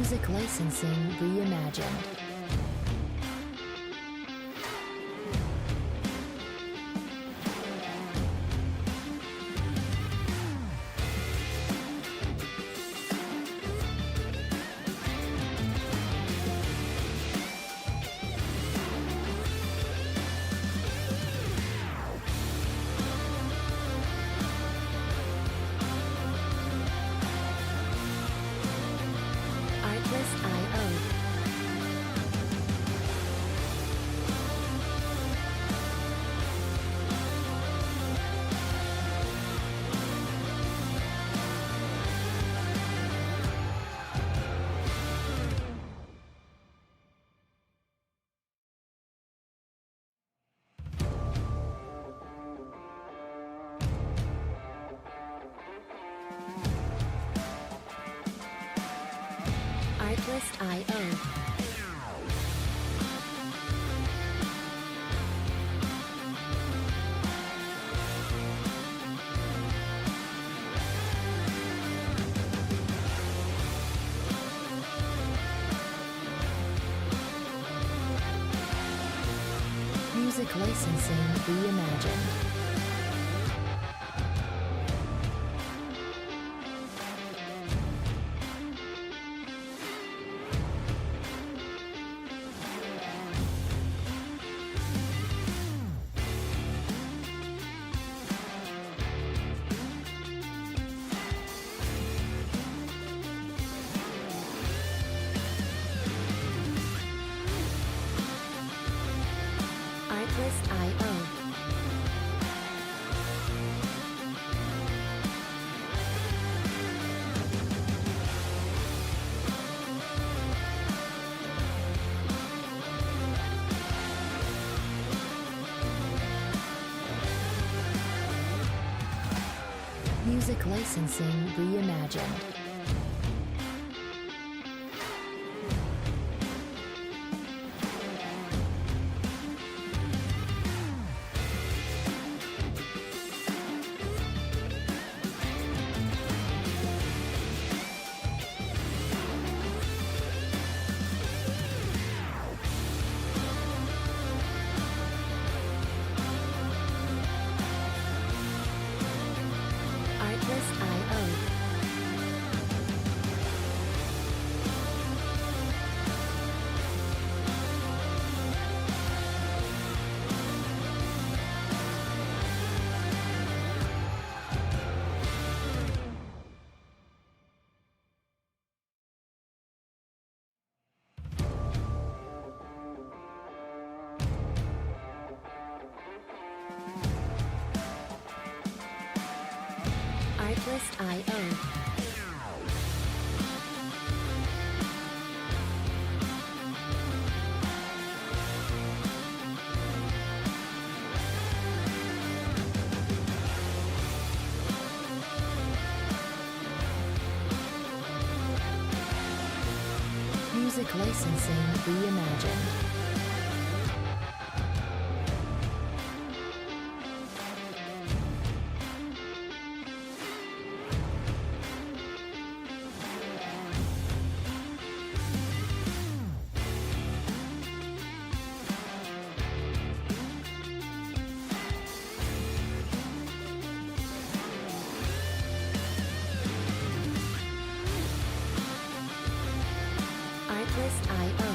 Music licensing reimagined. Artlist.io. Music licensing reimagined. Artlist.io. Music licensing reimagined. Artlist.io. Artlist.io. Music licensing reimagined. Artlist.io.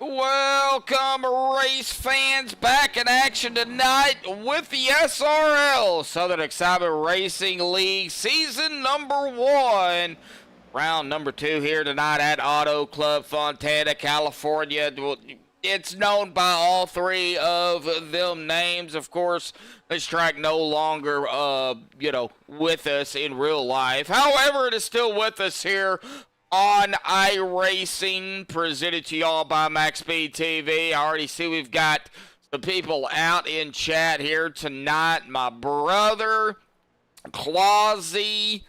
Welcome, race fans, back in action tonight with the SRL, Southern Excitement Racing League, season number 1. Round number 2 here tonight at Autoclub, Fontana, California. It's known by all three of them names. Of course, this track no longer, with us in real life. However, it is still with us here on iRacing, presented to y'all by MaxspeedTV. TV. I already see we've got some people out in chat here tonight. My brother, Clausy,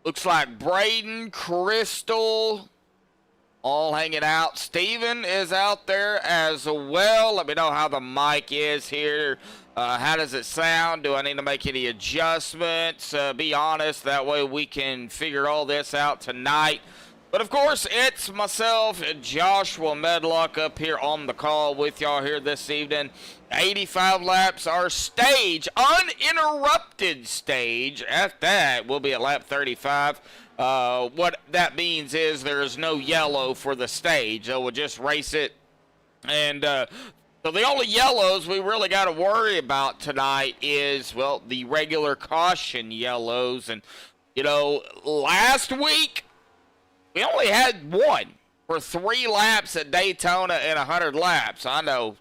looks like Braden, Crystal, all hanging out. Steven is out there as well. Let me know how the mic is here. How does it sound? Do I need to make any adjustments? Be honest, that way we can figure all this out tonight. But of course, it's myself, Joshua Medlock, up here on the call with y'all here this evening. 85 laps, our stage, uninterrupted stage. At that, we'll be at lap 35. What that means is there is no yellow for the stage. We'll just race it. And so the only yellows we really got to worry about tonight is, well, the regular caution yellows. And, last week we only had one for 3 laps at Daytona and 100 laps. I know,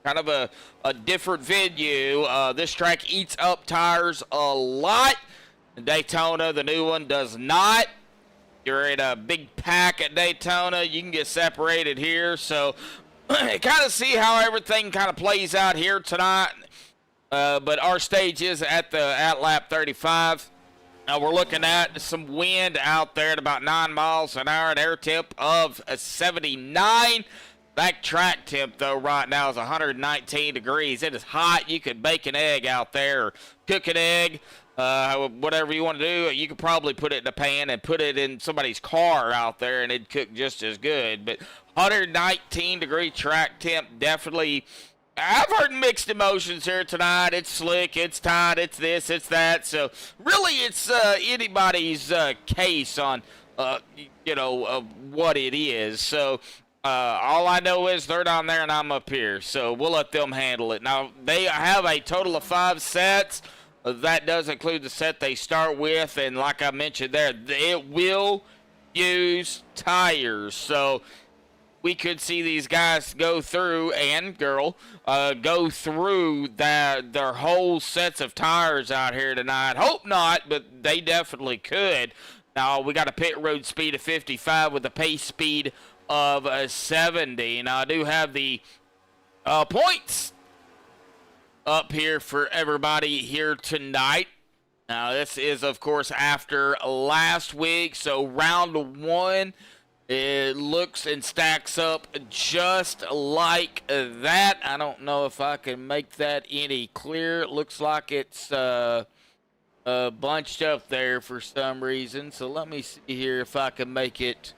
kind of a different venue. This track eats up tires a lot. Daytona, the new one, does not. You're in a big pack at Daytona, you can get separated here. So kind of see how everything kind of plays out here tonight. But our stage is at lap 35. Now we're looking at some wind out there at about 9 miles an hour, an air temp of 79. That track temp, though, right now is 119 degrees. It is hot. You could bake an egg out there or cook an egg. Whatever you want to do, you could probably put it in a pan and put it in somebody's car out there and it'd cook just as good. But 119 degree track temp, definitely. I've heard mixed emotions here tonight. It's slick, it's tight, it's this, it's that. So really it's anybody's case on, what it is. So all I know is they're down there and I'm up here. So we'll let them handle it. Now, they have a total of 5 sets. That does include the set they start with, and like I mentioned there, it will use tires. So we could see these guys go through, and girl, go through their whole sets of tires out here tonight. Hope not, but they definitely could. Now, we got a pit road speed of 55 with a pace speed of 70. Now, I do have the points up here for everybody here tonight. Now, this is, of course, after last week. So, round 1, it looks and stacks up just like that. I don't know if I can make that any clearer. It looks like it's bunched up there for some reason. So, let me see here if I can make it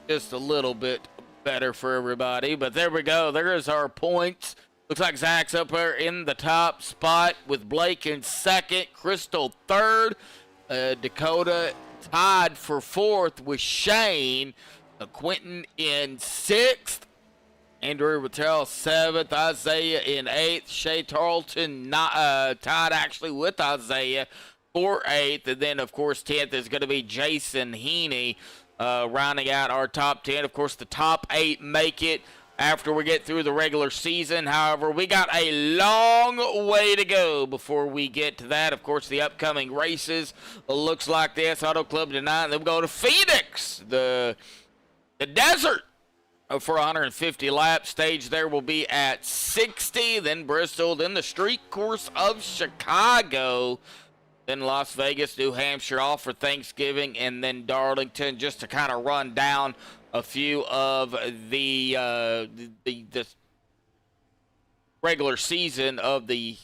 just a little bit better for everybody. But there we go. There's our points. Looks like Zach's up there in the top spot with Blake in second, Crystal third, Dakota tied for 4th with Shane, Quentin in 6th, Andrew Rattel 7th, Isaiah in 8th, Shay Tarleton tied actually with Isaiah for 8th, and then of course 10th is going to be Jason Heaney, rounding out our top 10. Of course, the top 8 make it after we get through the regular season. However, we got a long way to go before we get to that. Of course, the upcoming races looks like this. Autoclub tonight, then we go to Phoenix, the desert, for 150 lap stage. There will be at 60, then Bristol, then the street course of Chicago, then Las Vegas, New Hampshire, all for Thanksgiving, and then Darlington, just to kind of run down a few of the regular season of the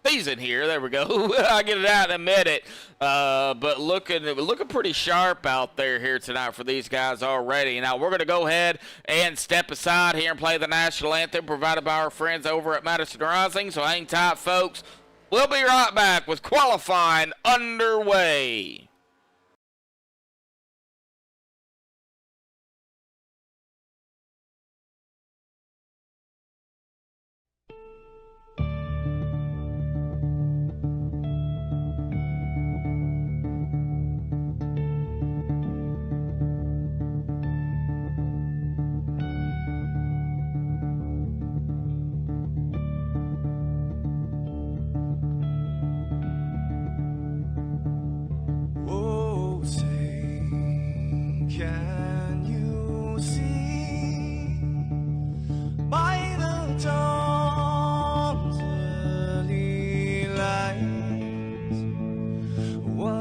season here. There we go. I'll get it out in a minute. But looking pretty sharp out there here tonight for these guys already. Now we're going to go ahead and step aside here and play the national anthem provided by our friends over at Madison Rising. So hang tight, folks. We'll be right back with qualifying underway.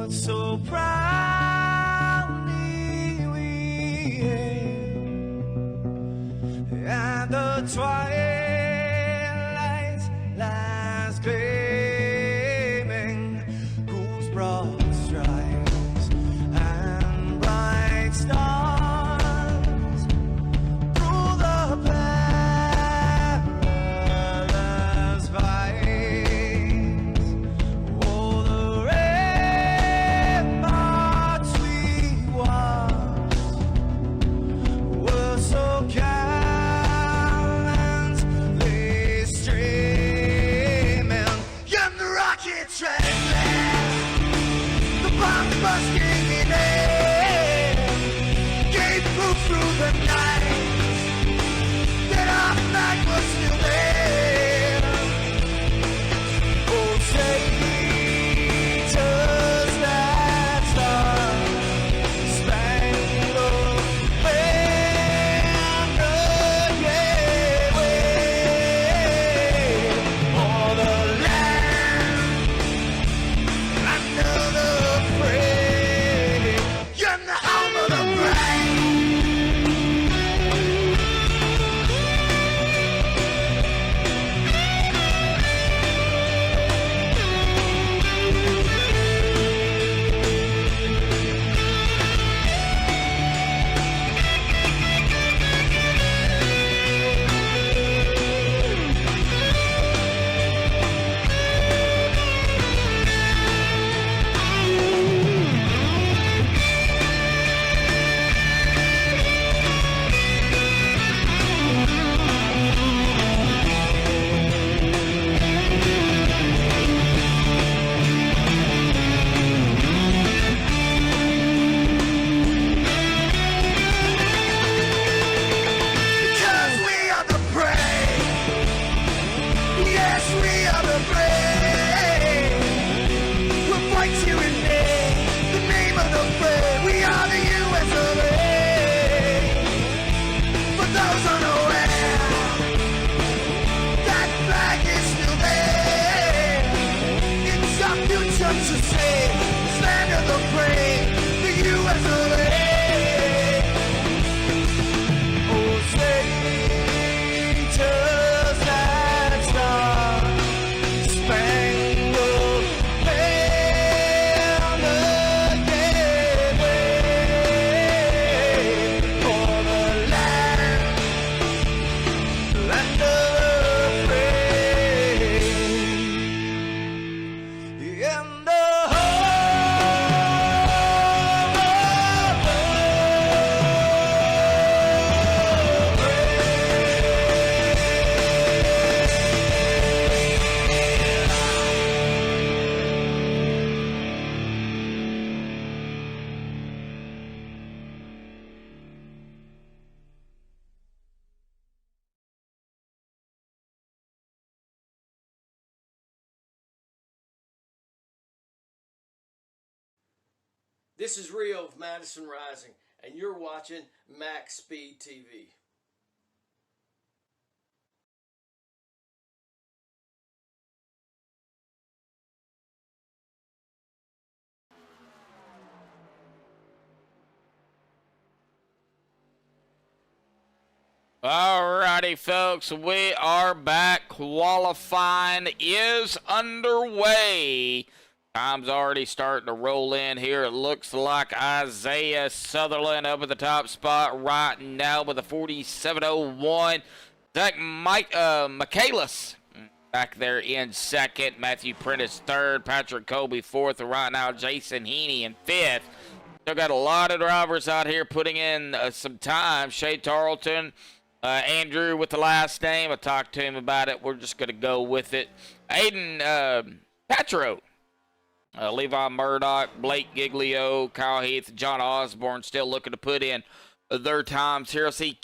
what so proudly we hailed, and the twilight lies gleaming, whose broad stripes and bright stars through the perilous fight. Oh, the ramparts we watched were so gallantly streaming, and the rockets ran fast, the bombs bursting in air, gave proof through the night that our flag was still there. Oh, say does that star-spangled banner yet wave o'er the land under the frame, and the home of the brave. Because we are the brave. Yes, we are the brave. We'll fight you in the name of the brave. We are the US of A. For those unaware, that flag is still there. It's our future to save. Stand of the brave, the US of A. Oh, say does that star-spangled banner yet wave o'er the land under the frame, in the This is Rio of Madison Rising, and you're watching MaxspeedTV. TV. Alrighty, folks, we are back. Qualifying is underway. Time's already starting to roll in here. It looks like Isaiah Sutherland up at the top spot right now with a 47.01. Zach Michaelis back there in second. Matthew Prentice third. Patrick Colby fourth. And right now, Jason Heaney in fifth. Still got a lot of drivers out here putting in some time. Shay Tarleton, Andrew with the last name. I talked to him about it. We're just going to go with it. Aiden Patro. Levi Murdoch, Blake Giglio, Kyle Heath, John Osborne still looking to put in their times here. I see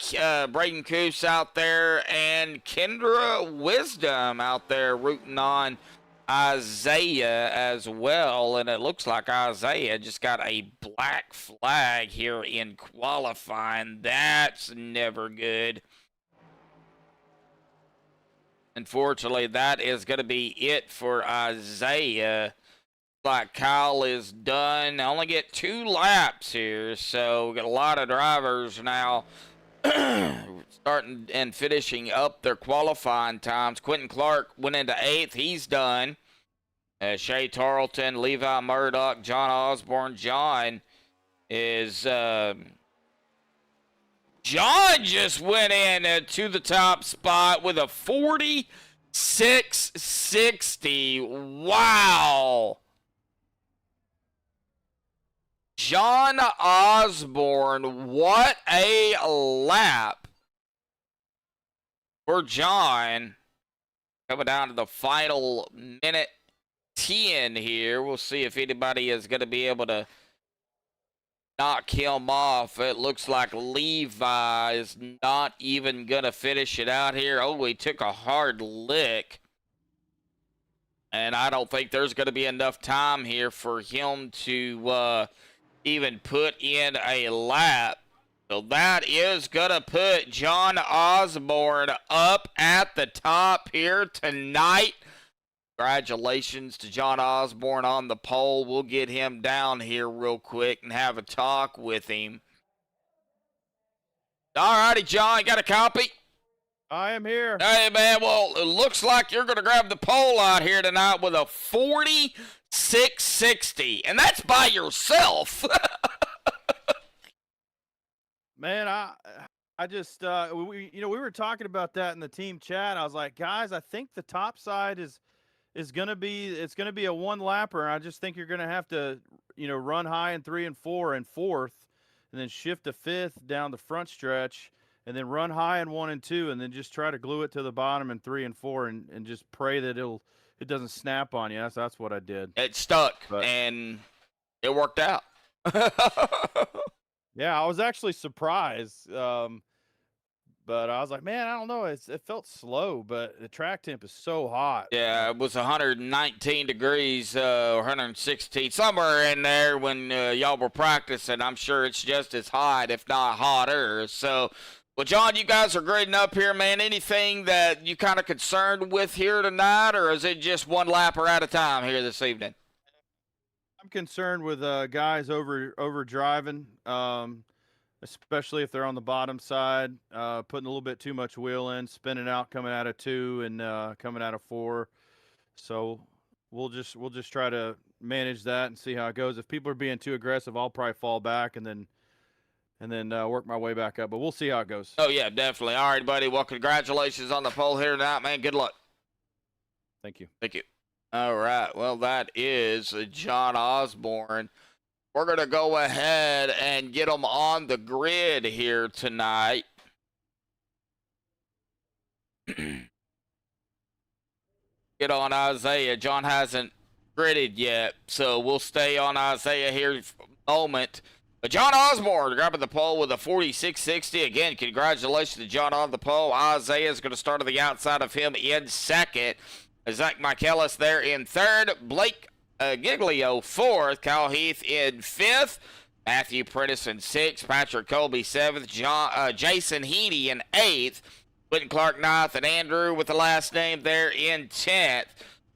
Braden Coos out there and Kendra Wisdom out there rooting on Isaiah as well. And it looks like Isaiah just got a black flag here in qualifying. That's never good. Unfortunately, that is going to be it for Isaiah. like Kyle is done. I only get 2 laps here, so we got a lot of drivers now starting and finishing up their qualifying times. Quentin Clark went into 8th. He's done. Shea Tarleton, Levi Murdoch, John Osborne. John just went in to the top spot with a 46.60. Wow. John Osborne, what a lap for John. Coming down to the final minute 10 here. We'll see if anybody is going to be able to knock him off. It looks like Levi is not even going to finish it out here. Oh, he took a hard lick. And I don't think there's going to be enough time here for him to even put in a lap. So that is going to put John Osborne up at the top here tonight. Congratulations to John Osborne on the pole. We'll get him down here real quick and have a talk with him. All righty, John, you got a copy? I am here. Hey, man, well, it looks like you're going to grab the pole out here tonight with a 46.60, and that's by yourself. Man, I just we were talking about that in the team chat. I was like, guys, I think the top side is gonna be a one lapper. I just think you're gonna have to run high in 3 and 4 and 4th, and then shift to 5th down the front stretch, and then run high in 1 and 2, and then just try to glue it to the bottom in 3 and 4, and just pray that it doesn't snap on you. That's what I did. It stuck, and it worked out. Yeah, I was actually surprised. But I was like, man, I don't know. It felt slow, but the track temp is so hot. Yeah, it was 119 degrees, 116, somewhere in there when y'all were practicing. I'm sure it's just as hot, if not hotter. So, well, John, you guys are grading up here, man. Anything that you kind of concerned with here tonight, or is it just one lapper at a time here this evening? I'm concerned with guys over driving. Especially if they're on the bottom side, putting a little bit too much wheel in, spinning out, coming out of 2 and coming out of 4. So we'll just try to manage that and see how it goes. If people are being too aggressive, I'll probably fall back and then work my way back up. But we'll see how it goes. Oh yeah, definitely. All right, buddy. Well, congratulations on the pole here tonight, man. Good luck. Thank you. Thank you. All right. Well, that is John Osborne. We're going to go ahead and get them on the grid here tonight. Get on Isaiah. John hasn't gridded yet, so we'll stay on Isaiah here for a moment. But John Osborne grabbing the pole with a 46.60. Again, congratulations to John on the pole. Isaiah is going to start on the outside of him in 2nd. Zach Michaelis there in 3rd. Blake Giglio 4th, Kyle Heath in 5th, Matthew Prentice in 6th, Patrick Colby 7th, Jason Heaney in 8th, Quentin Clark 9th, and Andrew with the last name there in 10th.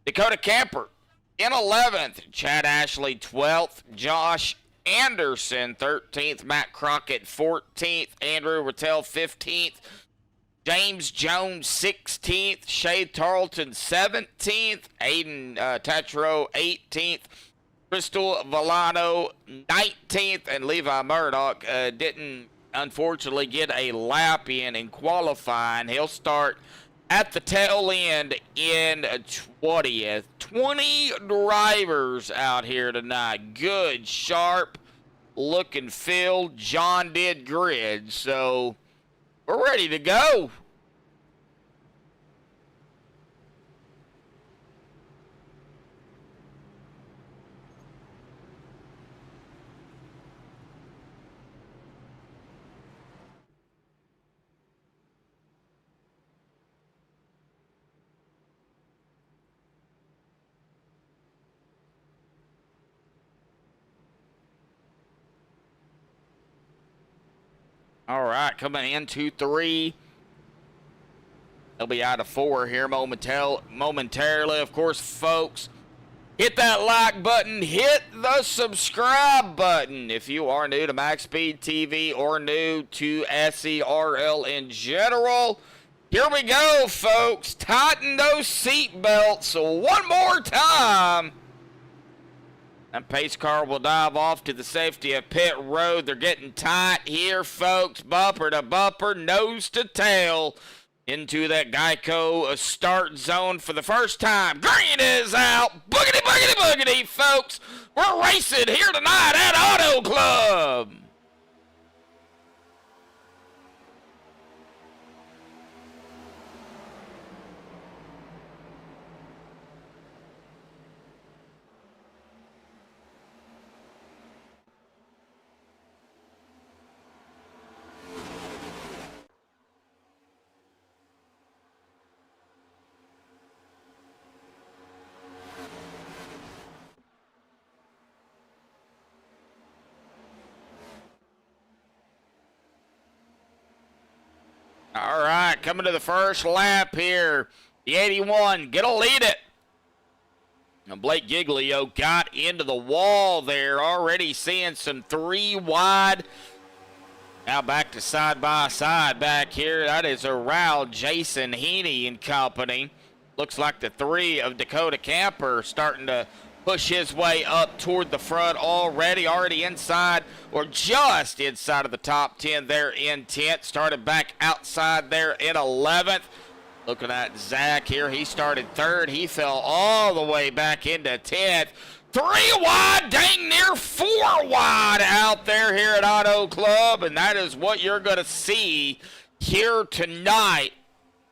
Dakota Kemper in 11th, Chad Ashley 12th, Josh Anderson 13th, Matt Crockett 14th, Andrew Rattel 15th, James Jones 16th, Shea Tarleton 17th, Aiden Tatro 18th, Crystal Villano 19th, and Levi Murdoch didn't unfortunately get a lap in qualifying. He'll start at the tail end in 20th. 20 drivers out here tonight. Good, sharp looking field. John did grid, so we're ready to go. All right, coming into 3. They'll be out of 4 here momentarily. Of course, folks, Hit that like button. Hit the subscribe button if you are new to MaxspeedTV TV or new to SERL in general. Here we go, folks. Tighten those seat belts one more time. That pace car will dive off to the safety of pit road. They're getting tight here, folks. Bumper to bumper, nose to tail. Into that Geico start zone for the first time. Green is out. Boogity, boogity, boogity, folks. We're racing here tonight at Autoclub. All right, coming to the first lap here. The 81, gonna lead it. And Blake Giglio got into the wall there. Already seeing some 3 wide. Now back to side by side back here. That is around Jason Heaney and company. Looks like the 3 of Dakota Camper starting to push his way up toward the front already inside or just inside of the top 10 there in 10th. Started back outside there in 11th. Looking at Zach here, he started 3rd. He fell all the way back into 10th. 3 wide, dang near 4 wide out there here at Autoclub, and that is what you're going to see here tonight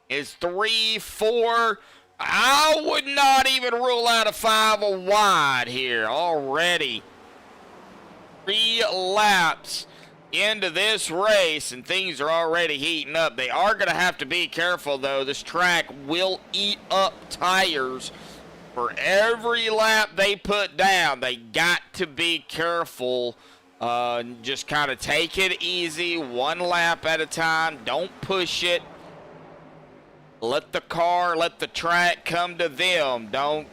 is 3, 4. I would not even rule out a 5 wide here already. 3 laps into this race, and things are already heating up. They are going to have to be careful, though. This track will eat up tires for every lap they put down. They got to be careful. Just kind of take it easy, 1 lap at a time. Don't push it. Let the car, let the track come to them. Don't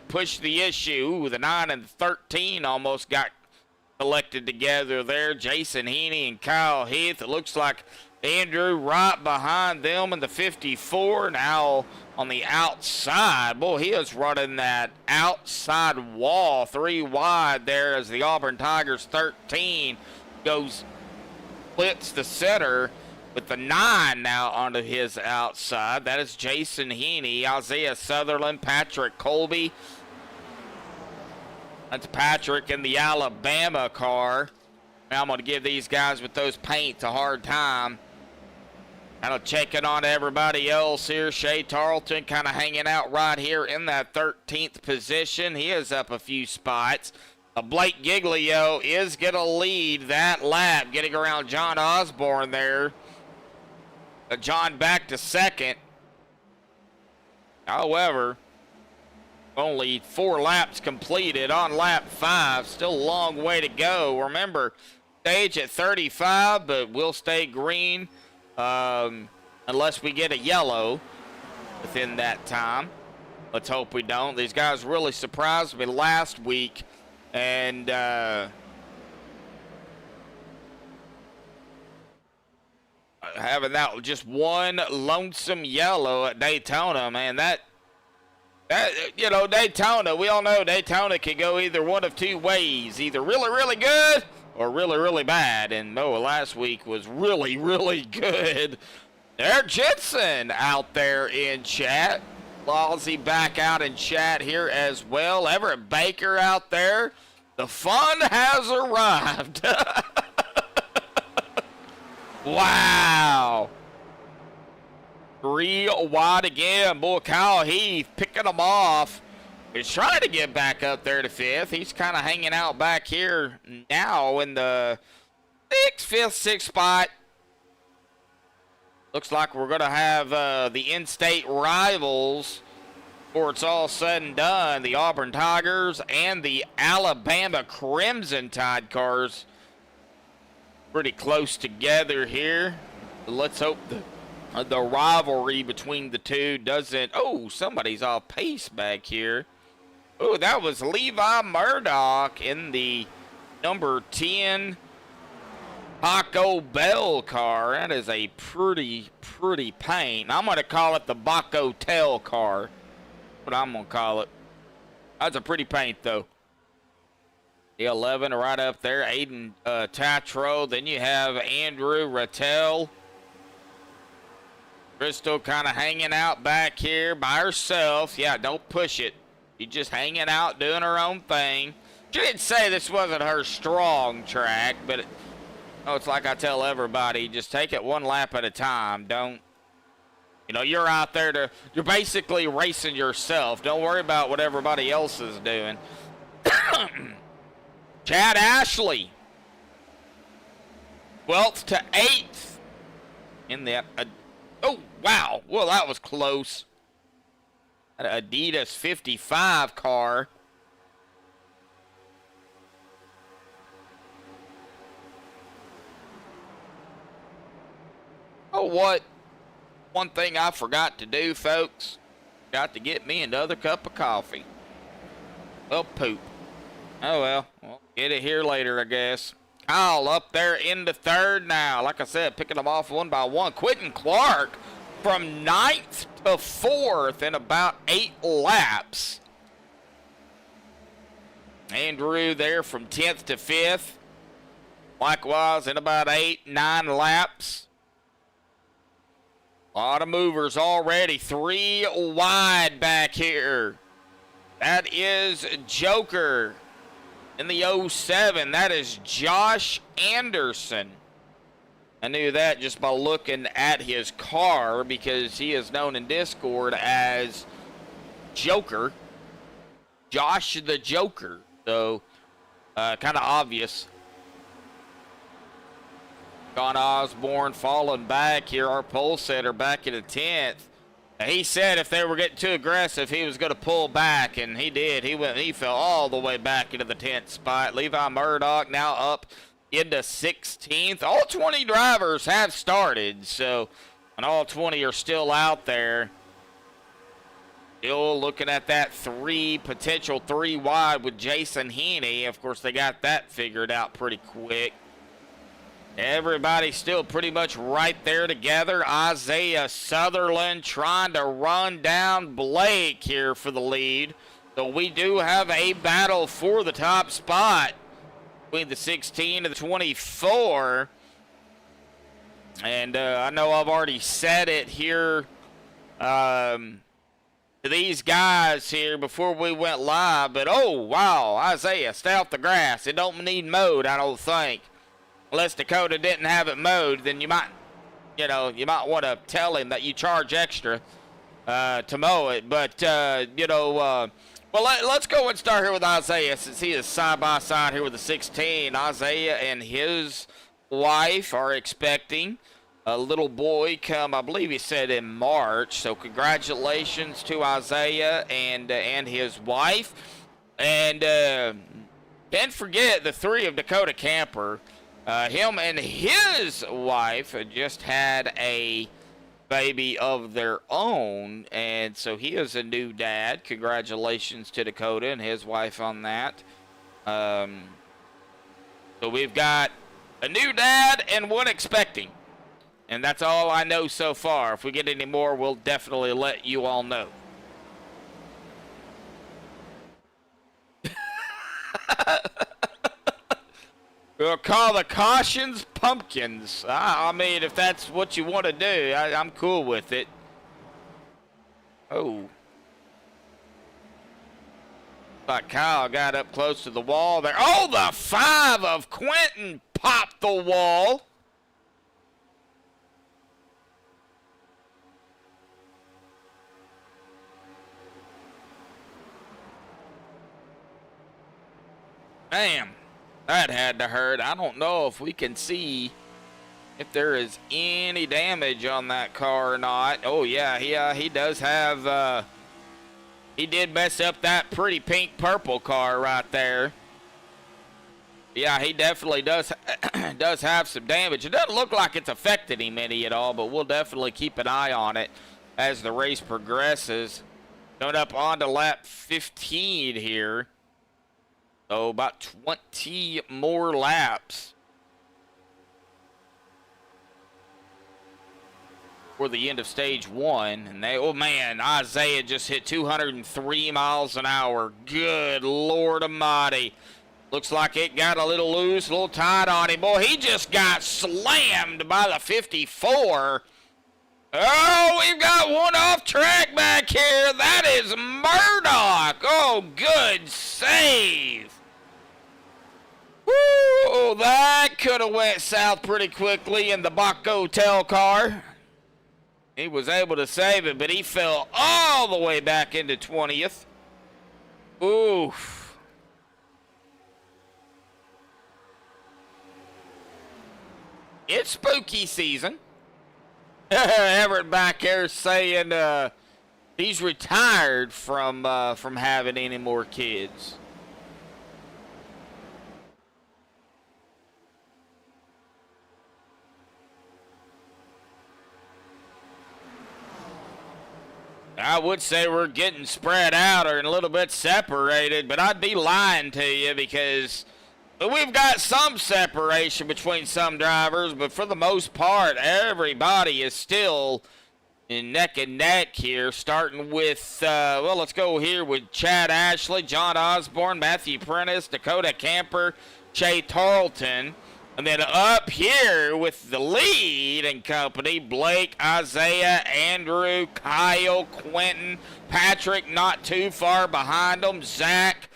push the issue. Ooh, the 9 and 13 almost got collected together there. Jason Heaney and Kyle Heath. It looks like Andrew right behind them in the 54. Now on the outside. Boy, he is running that outside wall 3 wide there as the Auburn Tigers 13 splits the center. With the 9 now onto his outside. That is Jason Heaney, Isaiah Sutherland, Patrick Colby. That's Patrick in the Alabama car. Now I'm going to give these guys with those paints a hard time. Kind of checking on everybody else here. Shea Tarleton kind of hanging out right here in that 13th position. He is up a few spots. Blake Giglio is going to lead that lap, getting around John Osborne there. John back to 2nd. However, only 4 laps completed on lap 5. Still a long way to go. Remember, stage at 35, but we'll stay green unless we get a yellow within that time. Let's hope we don't. These guys really surprised me last week, and having that just 1 lonesome yellow at Daytona, man, that you know, Daytona, we all know Daytona can go either one of 2 ways, either really, really good or really, really bad. And Noah last week was really, really good. Eric Jensen out there in chat. Lawsy back out in chat here as well. Everett Baker out there. The fun has arrived. Wow. 3 wide again. Boy, Kyle Heath picking them off. He's trying to get back up there to 5th. He's kind of hanging out back here now in the 5th, 6th spot. Looks like we're going to have the in-state rivals before it's all said and done. The Auburn Tigers and the Alabama Crimson Tide cars pretty close together here. Let's hope the the rivalry between the two doesn't. Oh, somebody's off pace back here. Oh, that was Levi Murdoch in the number 10 Taco Bell car. That is a pretty paint. I'm going to call it the Baco Tail car. What I'm going to call it. That's a pretty paint, though. The 11 right up there. Aiden Tatro. Then you have Andrew Rattel. Crystal kind of hanging out back here by herself. Yeah, don't push it. She's just hanging out, doing her own thing. She didn't say this wasn't her strong track, but it's like I tell everybody, just take it one lap at a time. Don't, you're out there you're basically racing yourself. Don't worry about what everybody else is doing. Chad Ashley, 12th to 8th in the, oh, wow. Well, that was close. An Adidas 55 car. Oh, what? One thing I forgot to do, folks. Got to get me another cup of coffee. Well, poop. Oh, well. We'll get it here later, I guess. Kyle up there into third now. Like I said, picking them off one by one. Quentin Clark from 9th to 4th in about 8 laps. Andrew there from 10th to 5th. Likewise in about 9 laps. A lot of movers already. 3 wide back here. That is Joker in the 07. That is Josh Anderson. I knew that just by looking at his car because he is known in Discord as Joker. Josh the Joker. So, kind of obvious. John Osborne falling back here. Our pole setter back in the 10th. He said if they were getting too aggressive, he was going to pull back, and he did. He fell all the way back into the 10th spot. Levi Murdoch now up into 16th. All 20 drivers have started, so, and all 20 are still out there. Still looking at that potential 3 wide with Jason Heaney. Of course, they got that figured out pretty quick. Everybody's still pretty much right there together. Isaiah Sutherland trying to run down Blake here for the lead. So we do have a battle for the top spot between the 16 and the 24. And I know I've already said it here to these guys here before we went live. But, oh, wow, Isaiah, stay off the grass. It don't need mowed, I don't think. Unless Dakota didn't have it mowed, then you might want to tell him that you charge extra to mow it. But, well, let's go and start here with Isaiah since he is side by side here with the 16. Isaiah and his wife are expecting a little boy come, I believe he said in March. So congratulations to Isaiah and his wife. And can't forget the 3 of Dakota Camper. Him and his wife just had a baby of their own, and so he is a new dad. Congratulations to Dakota and his wife on that. So we've got a new dad and one expecting, and that's all I know so far. If we get any more, we'll definitely let you all know. We'll call the cautions pumpkins. I mean, if that's what you want to do, I'm cool with it. Oh. Thought Kyle got up close to the wall there. Oh, the 5 of Quentin popped the wall. Damn. That had to hurt. I don't know if we can see if there is any damage on that car or not. Oh, yeah, he does have, he did mess up that pretty pink-purple car right there. Yeah, he definitely does does have some damage. It doesn't look like it's affected him any at all, but we'll definitely keep an eye on it as the race progresses. Going up on to lap 15 here. So about 20 more laps for the end of stage 1. And they, oh man, Isaiah just hit 203 miles an hour. Good Lord Almighty. Looks like it got a little loose, a little tight on him. Boy, he just got slammed by the 54. Oh, we've got one off track back here. That is Murdoch. Oh, good save. Woo, that could have went south pretty quickly in the Bach Hotel car. He was able to save it, but he fell all the way back into 20th. Oof. It's spooky season. Everett back there saying he's retired from having any more kids. I would say we're getting spread out or a little bit separated, but I'd be lying to you because we've got some separation between some drivers, but for the most part, everybody is still in neck and neck here, starting with, well, let's go here with Chad Ashley, John Osborne, Matthew Prentice, Dakota Camper, Shay Tarleton, and then up here with the lead and company, Blake, Isaiah, Andrew, Kyle, Quentin, Patrick not too far behind them, Zach,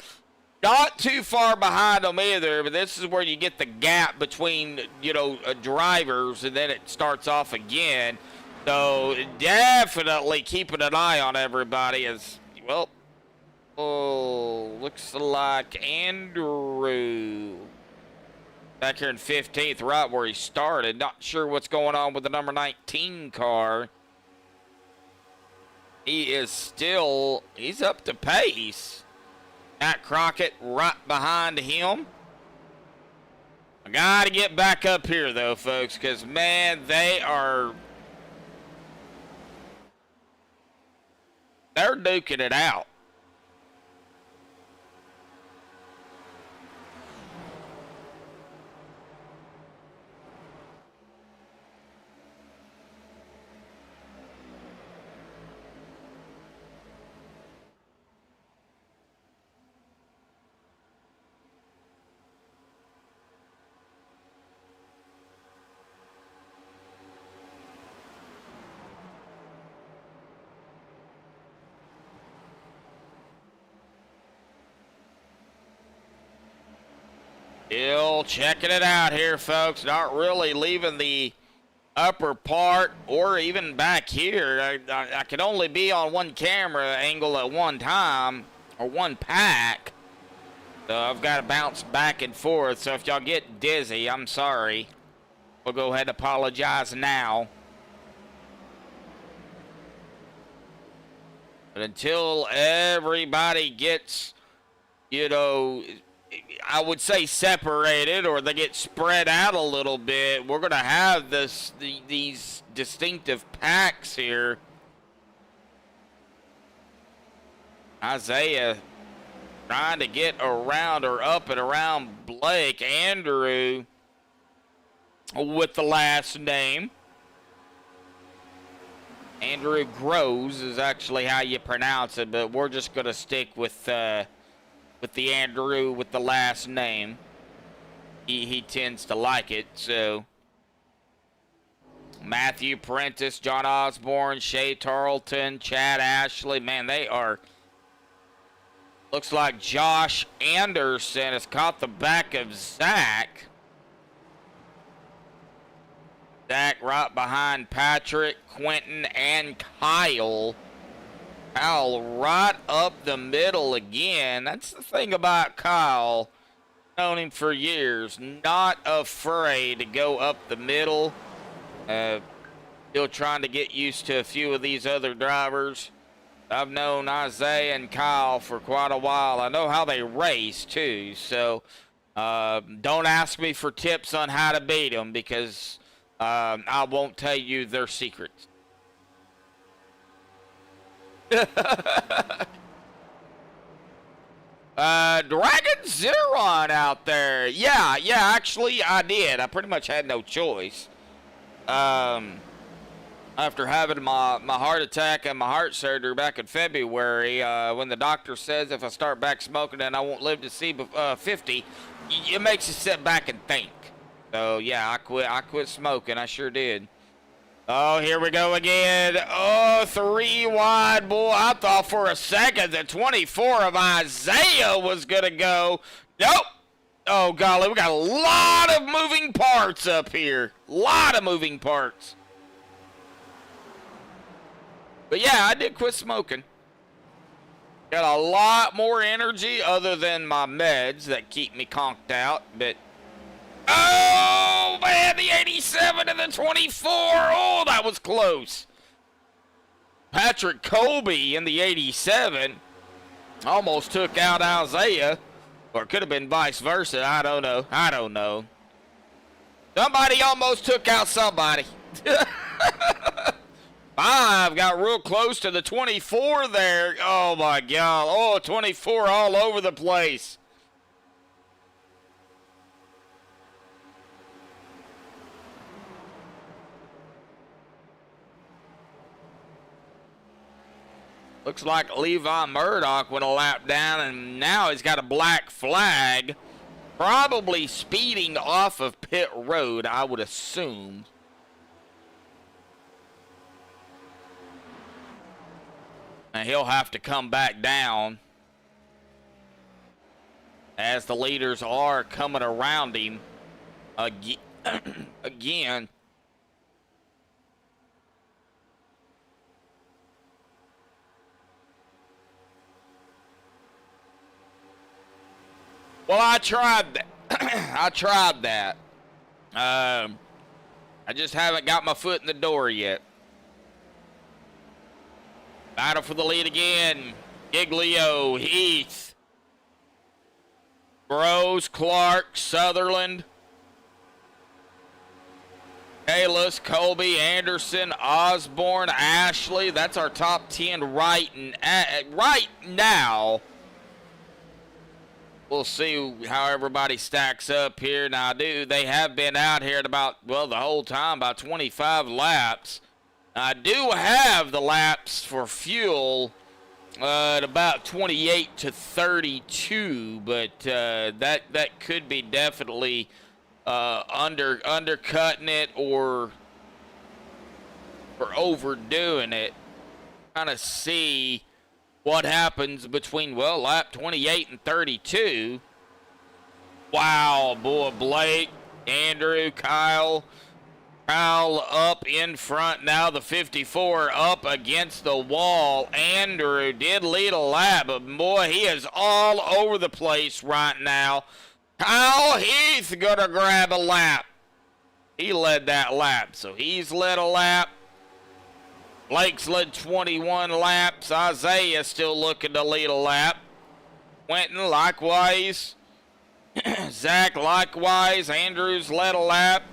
not too far behind them either, but this is where you get the gap between, you know, drivers, and then it starts off again. So definitely keeping an eye on everybody as, well, oh, looks like Andrew back here in 15th, right where he started. Not sure what's going on with the number 19 car. He is still, he's up to pace. Matt Crockett right behind him. I got to get back up here, though, folks, because, man, they're duking it out. Still checking it out here, folks. Not really leaving the upper part or even back here. I can only be on one camera angle at one time, or one pack. So I've got to bounce back and forth. So if y'all get dizzy, I'm sorry. We'll go ahead and apologize now. But until everybody gets, you know, I would say separated, or they get spread out a little bit, we're going to have these distinctive packs here. Isaiah trying to get around or up and around Blake. Andrew with the last name. Andrew Groves is actually how you pronounce it, but we're just going to stick with the Andrew with the last name. He tends to like it, so. Matthew Prentice, John Osborne, Shay Tarleton, Chad Ashley. Man, they are. Looks like Josh Anderson has caught the back of Zach. Zach right behind Patrick, Quentin, and Kyle. Kyle right up the middle again. That's the thing about Kyle. Known him for years. Not afraid to go up the middle. Still trying to get used to a few of these other drivers. I've known Isaiah and Kyle for quite a while. I know how they race too. So Don't ask me for tips on how to beat them because I won't tell you their secrets. Dragon Zeron out there. Yeah, actually I did. I pretty much had no choice. After having my heart attack and my heart surgery back in February, when the doctor says if I start back smoking then I won't live to see 50, it makes you sit back and think. So yeah, I quit smoking. I sure did. Oh, here we go again. Oh, 3 wide, boy. I thought for a second that 24 of Isaiah was going to go. Nope. Oh, golly, we got a lot of moving parts up here. Lot of moving parts. But yeah, I did quit smoking. Got a lot more energy other than my meds that keep me conked out, but... Oh, man, the 87 and the 24. Oh, that was close. Patrick Colby in the 87 almost took out Isaiah. Or it could have been vice versa. I don't know. Somebody almost took out somebody. 5 got real close to the 24 there. Oh, my God. Oh, 24 all over the place. Looks like Levi Murdoch went a lap down, and now he's got a black flag. Probably speeding off of pit road, I would assume. And he'll have to come back down as the leaders are coming around him again. Well, I tried that. I tried that. I just haven't got my foot in the door yet. Battle for the lead again. Giglio, Heath, Bros, Clark, Sutherland, Kalis, Colby, Anderson, Osborne, Ashley. That's our top 10 right now. We'll see how everybody stacks up here. Now, they have been out here at about, well, the whole time, about 25 laps. I do have the laps for fuel at about 28 to 32, but that could be definitely undercutting it or overdoing it. Kind of see what happens between, well, lap 28 and 32. Wow, boy, Blake, Andrew, Kyle up in front now. The 54 up against the wall. Andrew did lead a lap, but boy, he is all over the place right now. Kyle Heath gonna grab a lap. He led that lap, so he's led a lap. Blake's led 21 laps. Isaiah still looking to lead a lap. Quentin likewise. Zach likewise. Andrews led a lap.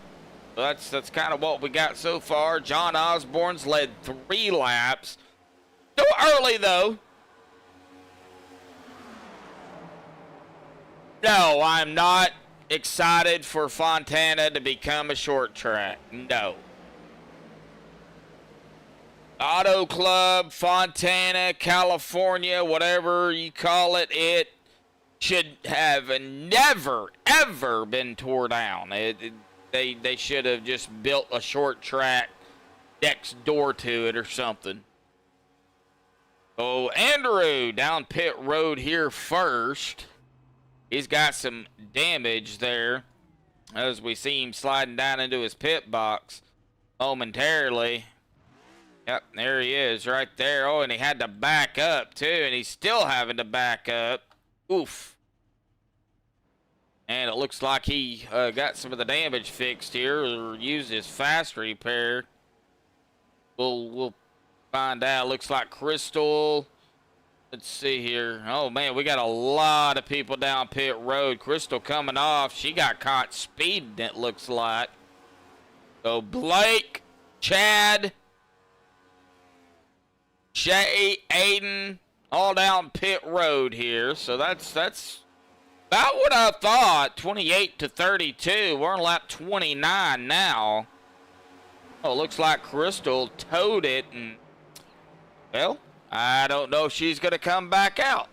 That's kind of what we got so far. John Osborne's led 3 laps. Still early though. No, I'm not excited for Fontana to become a short track. No. Autoclub, Fontana, California, whatever you call it, it should have never, ever been tore down. They should have just built a short track next door to it or something. Oh, Andrew down pit road here first. He's got some damage there as we see him sliding down into his pit box momentarily. Yep, there he is right there. Oh, and he had to back up, too, and he's still having to back up. Oof. And it looks like he got some of the damage fixed here or used his fast repair. We'll find out. Looks like Crystal Let's see here. Oh, man, we got a lot of people down pit road. Crystal coming off. She got caught speeding, it looks like. So, Blake, Chad, Shay, Aiden, all down pit road here. So, that's about what I thought. 28 to 32. We're on lap 29 now. Oh, looks like Crystal towed it. And, well, I don't know if she's going to come back out.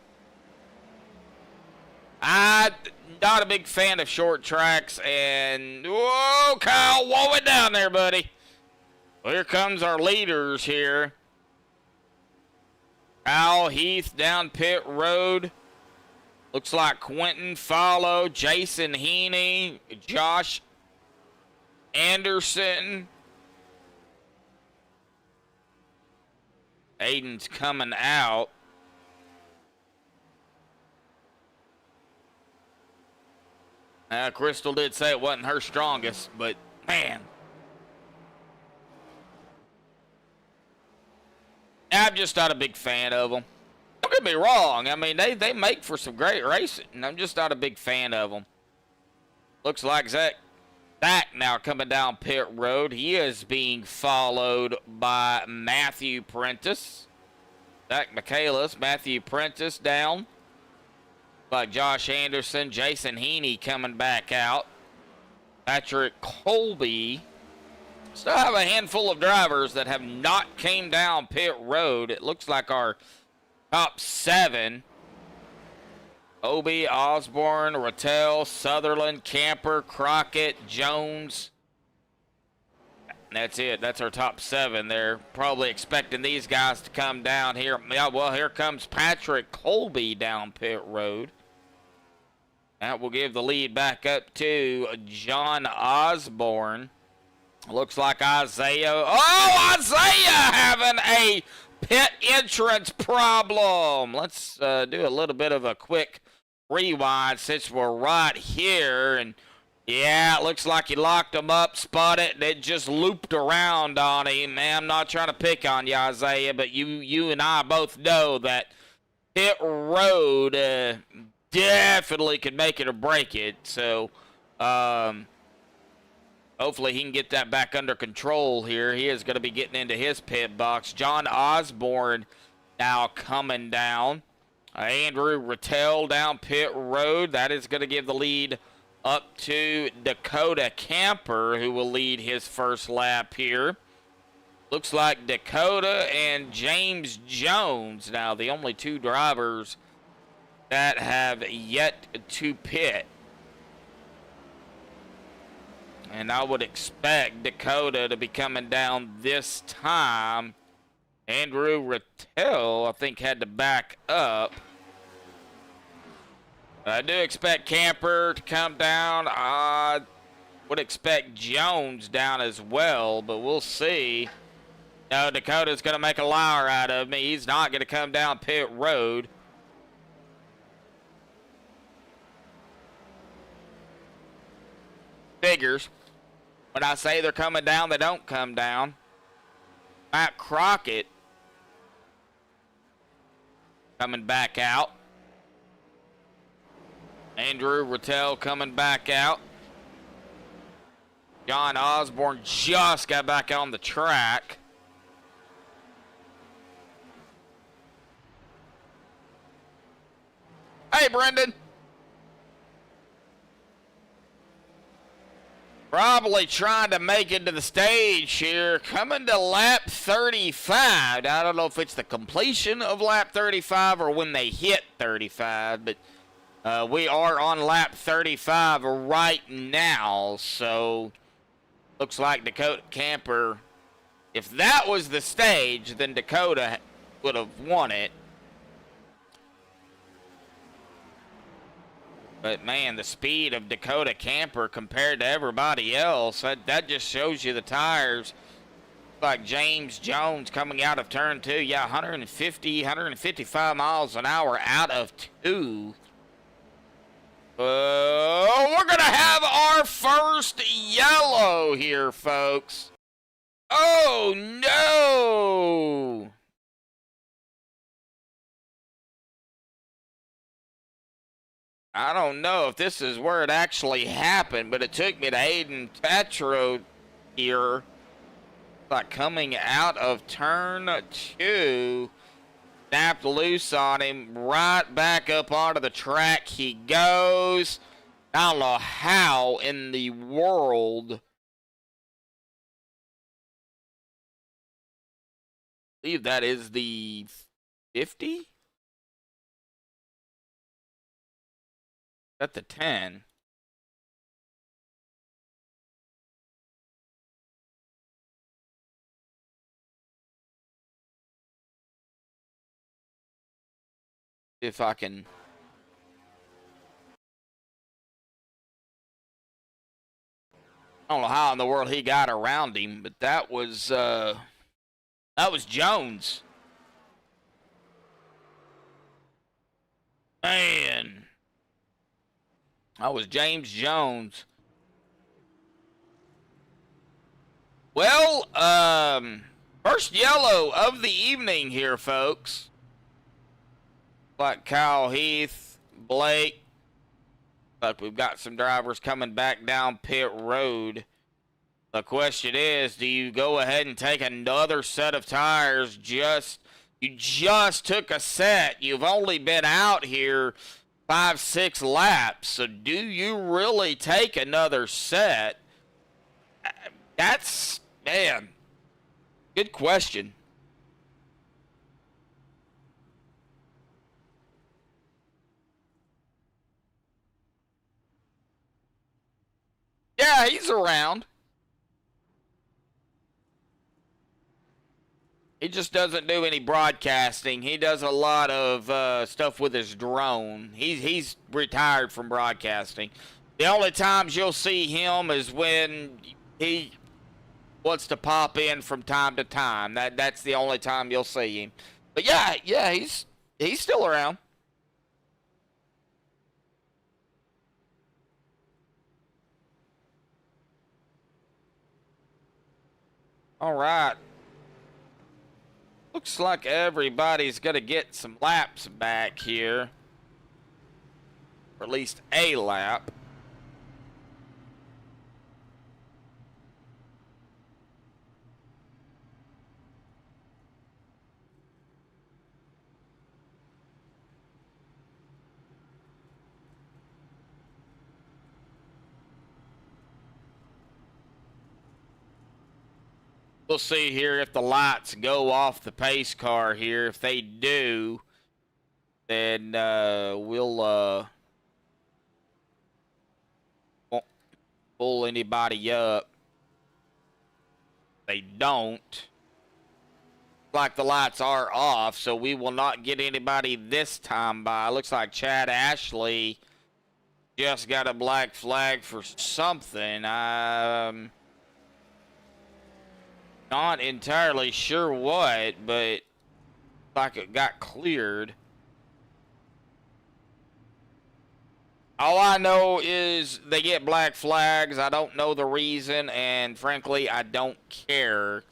I'm not a big fan of short tracks. And, whoa, Kyle, whoa it down there, buddy. Well, here comes our leaders here. Al Heath down pit road. Looks like Quentin followed. Jason Heaney. Josh Anderson. Aiden's coming out. Crystal did say it wasn't her strongest, but man. I'm just not a big fan of them. Don't get me wrong. I mean, they make for some great racing, and I'm just not a big fan of them. Looks like Zach now coming down pit road. He is being followed by Matthew Prentice. Zach Michaelis, Matthew Prentice down. Like Josh Anderson, Jason Heaney coming back out. Patrick Colby. Still have a handful of drivers that have not came down pit road. It looks like our top 7. Obi, Osborne, Rattel, Sutherland, Camper, Crockett, Jones. That's it. That's our top 7. They're probably expecting these guys to come down here. Yeah, well, here comes Patrick Colby down pit road. That will give the lead back up to John Osborne. Looks like Isaiah. Oh, Isaiah having a pit entrance problem. Let's do a little bit of a quick rewind since we're right here. And yeah, it looks like he locked him up, spun it, and it just looped around on him. Man, I'm not trying to pick on you, Isaiah, but you and I both know that pit road definitely could make it or break it. So, hopefully he can get that back under control here. He is going to be getting into his pit box. John Osborne now coming down. Andrew Rattel down pit road. That is going to give the lead up to Dakota Camper, who will lead his first lap here. Looks like Dakota and James Jones now the only 2 drivers that have yet to pit. And I would expect Dakota to be coming down this time. Andrew Rattel, I think, had to back up. I do expect Camper to come down. I would expect Jones down as well, but we'll see. No, Dakota's going to make a liar out of me. He's not going to come down pit road. Figures. When I say they're coming down, they don't come down. Matt Crockett coming back out. Andrew Rattel coming back out. John Osborne just got back on the track. Hey, Brendan. Probably trying to make it to the stage here. Coming to lap 35. I don't know if it's the completion of lap 35 or when they hit 35, but we are on lap 35 right now. So looks like Dakota Camper, if that was the stage, then Dakota would have won it. But, man, the speed of Dakota Camper compared to everybody else, that just shows you the tires. Like James Jones coming out of turn 2. Yeah, 155 miles an hour out of 2. We're going to have our first yellow here, folks. Oh, no. I don't know if this is where it actually happened, but it took me to Aiden Tetro here. Like coming out of turn 2. Snapped loose on him. Right back up onto the track he goes. I don't know how in the world. I believe that is the 50? At the 10. If I can. I don't know how in the world he got around him, but that was Jones. Man. That was James Jones. Well, first yellow of the evening here, folks. Like Kyle Heath, Blake. Look, we've got some drivers coming back down pit road. The question is, do you go ahead and take another set of tires? You just took a set. You've only been out here 5-6 laps. So do you really take another set? That's, man, good question. Yeah, he's around. He just doesn't do any broadcasting. He does a lot of stuff with his drone. He's retired from broadcasting. The only times you'll see him is when he wants to pop in from time to time. That's the only time you'll see him. But yeah, he's still around. All right. Looks like everybody's going to get some laps back here. Or at least a lap. We'll see here if the lights go off the pace car here. If they do, then we'll won't pull anybody up. If they don't. Like the lights are off, so we will not get anybody this time by. Looks like Chad Ashley just got a black flag for something. Not entirely sure what, but like it got cleared. All I know is they get black flags. I don't know the reason, and frankly, I don't care.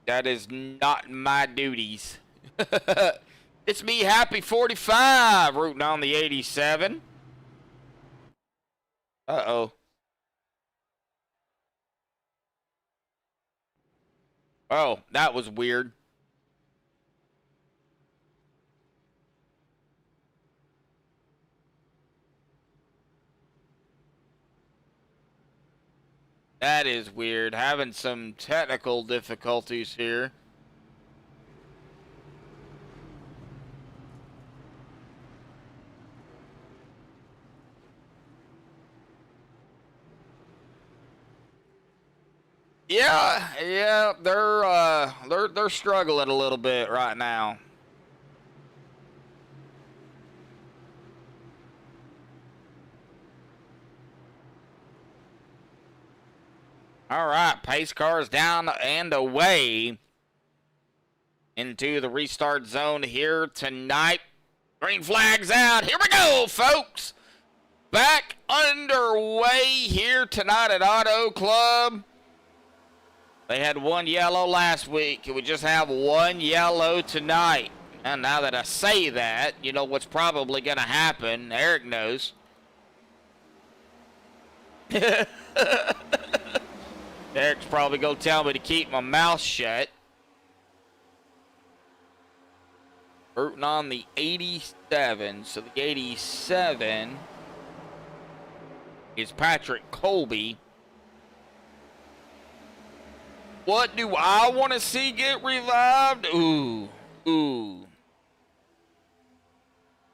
That is not my duties. It's me, Happy 45, rooting on the 87. Uh-oh. Oh, that was weird. That is weird. Having some technical difficulties here. Yeah, they're struggling a little bit right now. All right, pace cars down and away into the restart zone here tonight. Green flags out. Here we go, folks. Back underway here tonight at Autoclub. They had one yellow last week. We just have one yellow tonight. And now that I say that, you know what's probably going to happen. Eric knows. Eric's probably going to tell me to keep my mouth shut. Rooting on the 87. So the 87 is Patrick Colby. What do I want to see get revived? Ooh.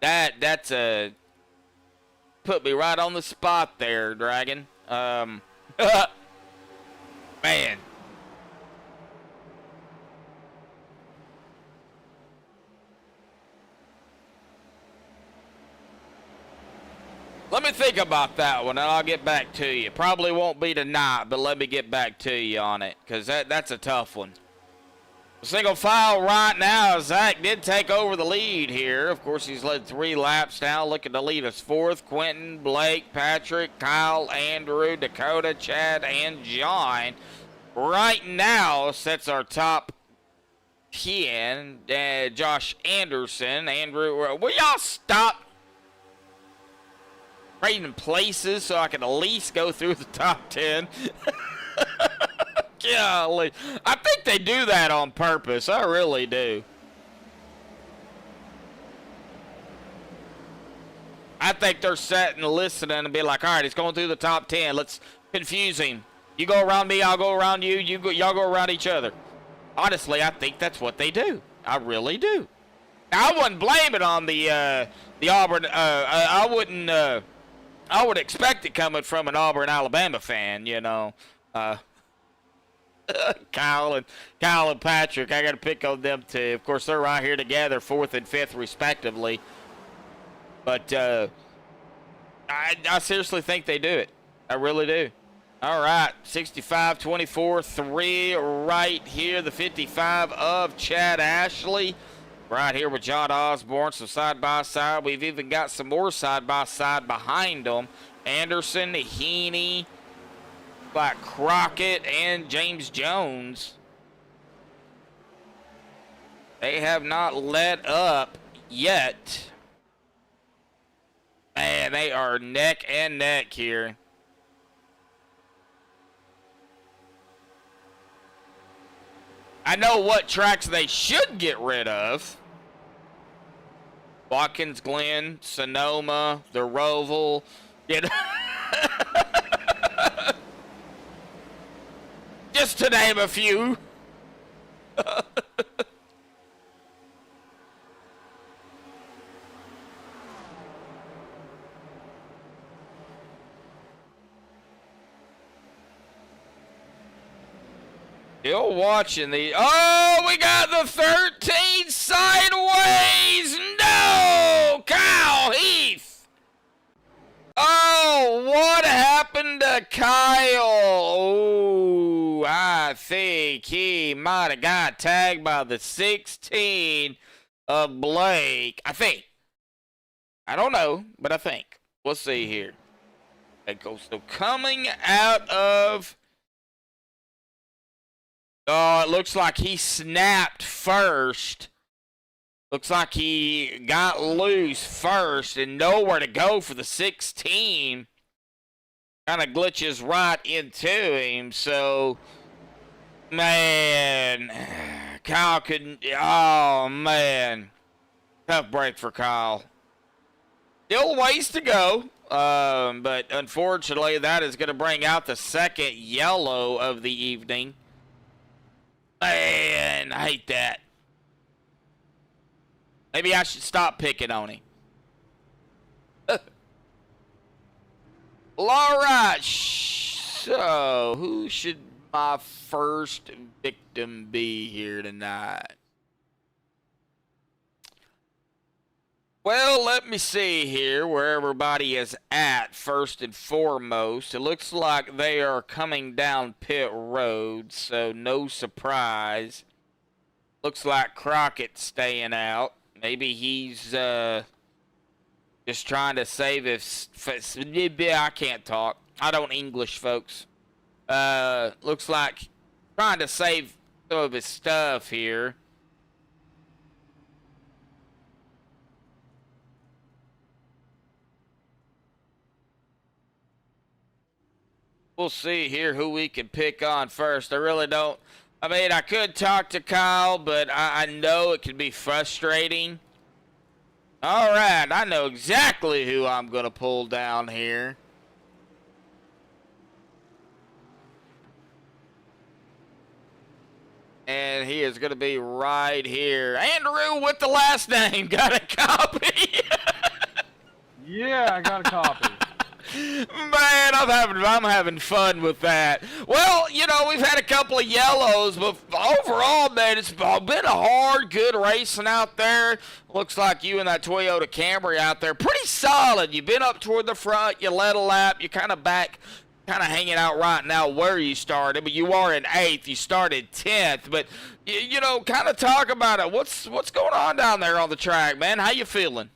That's a put me right on the spot there, Dragon. Man. Let me think about that one, and I'll get back to you. Probably won't be tonight, but let me get back to you on it, because that's a tough one. Single file right now. Zach did take over the lead here. Of course, he's led 3 laps now, looking to lead us 4th. Quentin, Blake, Patrick, Kyle, Andrew, Dakota, Chad, and John. Right now sets our top 10. Josh Anderson, Andrew. Will y'all stop trading places so I can at least go through the top 10? Golly. I think they do that on purpose. I really do. I think they're sitting, listening, and be like, all right, he's going through the top 10. Let's confuse him. You go around me, I'll go around you. Y'all go around each other. Honestly, I think that's what they do. I really do. Now, I wouldn't blame it on the Auburn. I wouldn't. I would expect it coming from an Auburn, Alabama fan, you know. Kyle and Patrick, I got to pick on them too. Of course, they're right here together, 4th and 5th respectively. But I seriously think they do it. I really do. All right, 65, 24, 3 right here, the 55 of Chad Ashley. Right here with John Osborne, so side by side. We've even got some more side by side behind them. Anderson, Heaney, like Crockett, and James Jones. They have not let up yet. Man, they are neck and neck here. I know what tracks they should get rid of. Watkins Glen, Sonoma, the Roval. You know? Just to name a few. Still watching the... Oh, we got the 13 sideways. No! Kyle Heath. Oh, what happened to Kyle? Oh, I think he might have got tagged by the 16 of Blake. I think. I don't know, but I think. We'll see here. So coming out of... Oh, it looks like he snapped first. Looks like he got loose first and nowhere to go for the 16. Kind of glitches right into him. So, man, Kyle couldn't. Oh, man. Tough break for Kyle. Still ways to go. But unfortunately, that is going to bring out the second yellow of the evening. Man, I hate that. Maybe I should stop picking on him. Well, all right. So, who should my first victim be here tonight? Well, let me see here where everybody is at first and foremost. It looks like they are coming down pit road, so no surprise. Looks like Crockett's staying out. Maybe he's just trying to save his... I can't talk. I don't English, folks. Looks like trying to save some of his stuff here. we'll see here who we can pick on first. I really don't. I mean, I could talk to Kyle, but I know it can be frustrating. All right, I know exactly who I'm going to pull down here. And he is going to be right here. Andrew with the last name. Got a copy? Yeah, I got a copy. Man, I'm having fun with that. Well, you know, we've had a couple of yellows, but overall, man, it's been a hard, good racing out there. Looks like you and that Toyota Camry out there, pretty solid. You've been up toward the front, you led a lap, you're kind of back, kind of hanging out right now where you started, but you are in 8th. You started 10th, but you know, kind of talk about it. What's going on down there on the track, man? How you feeling?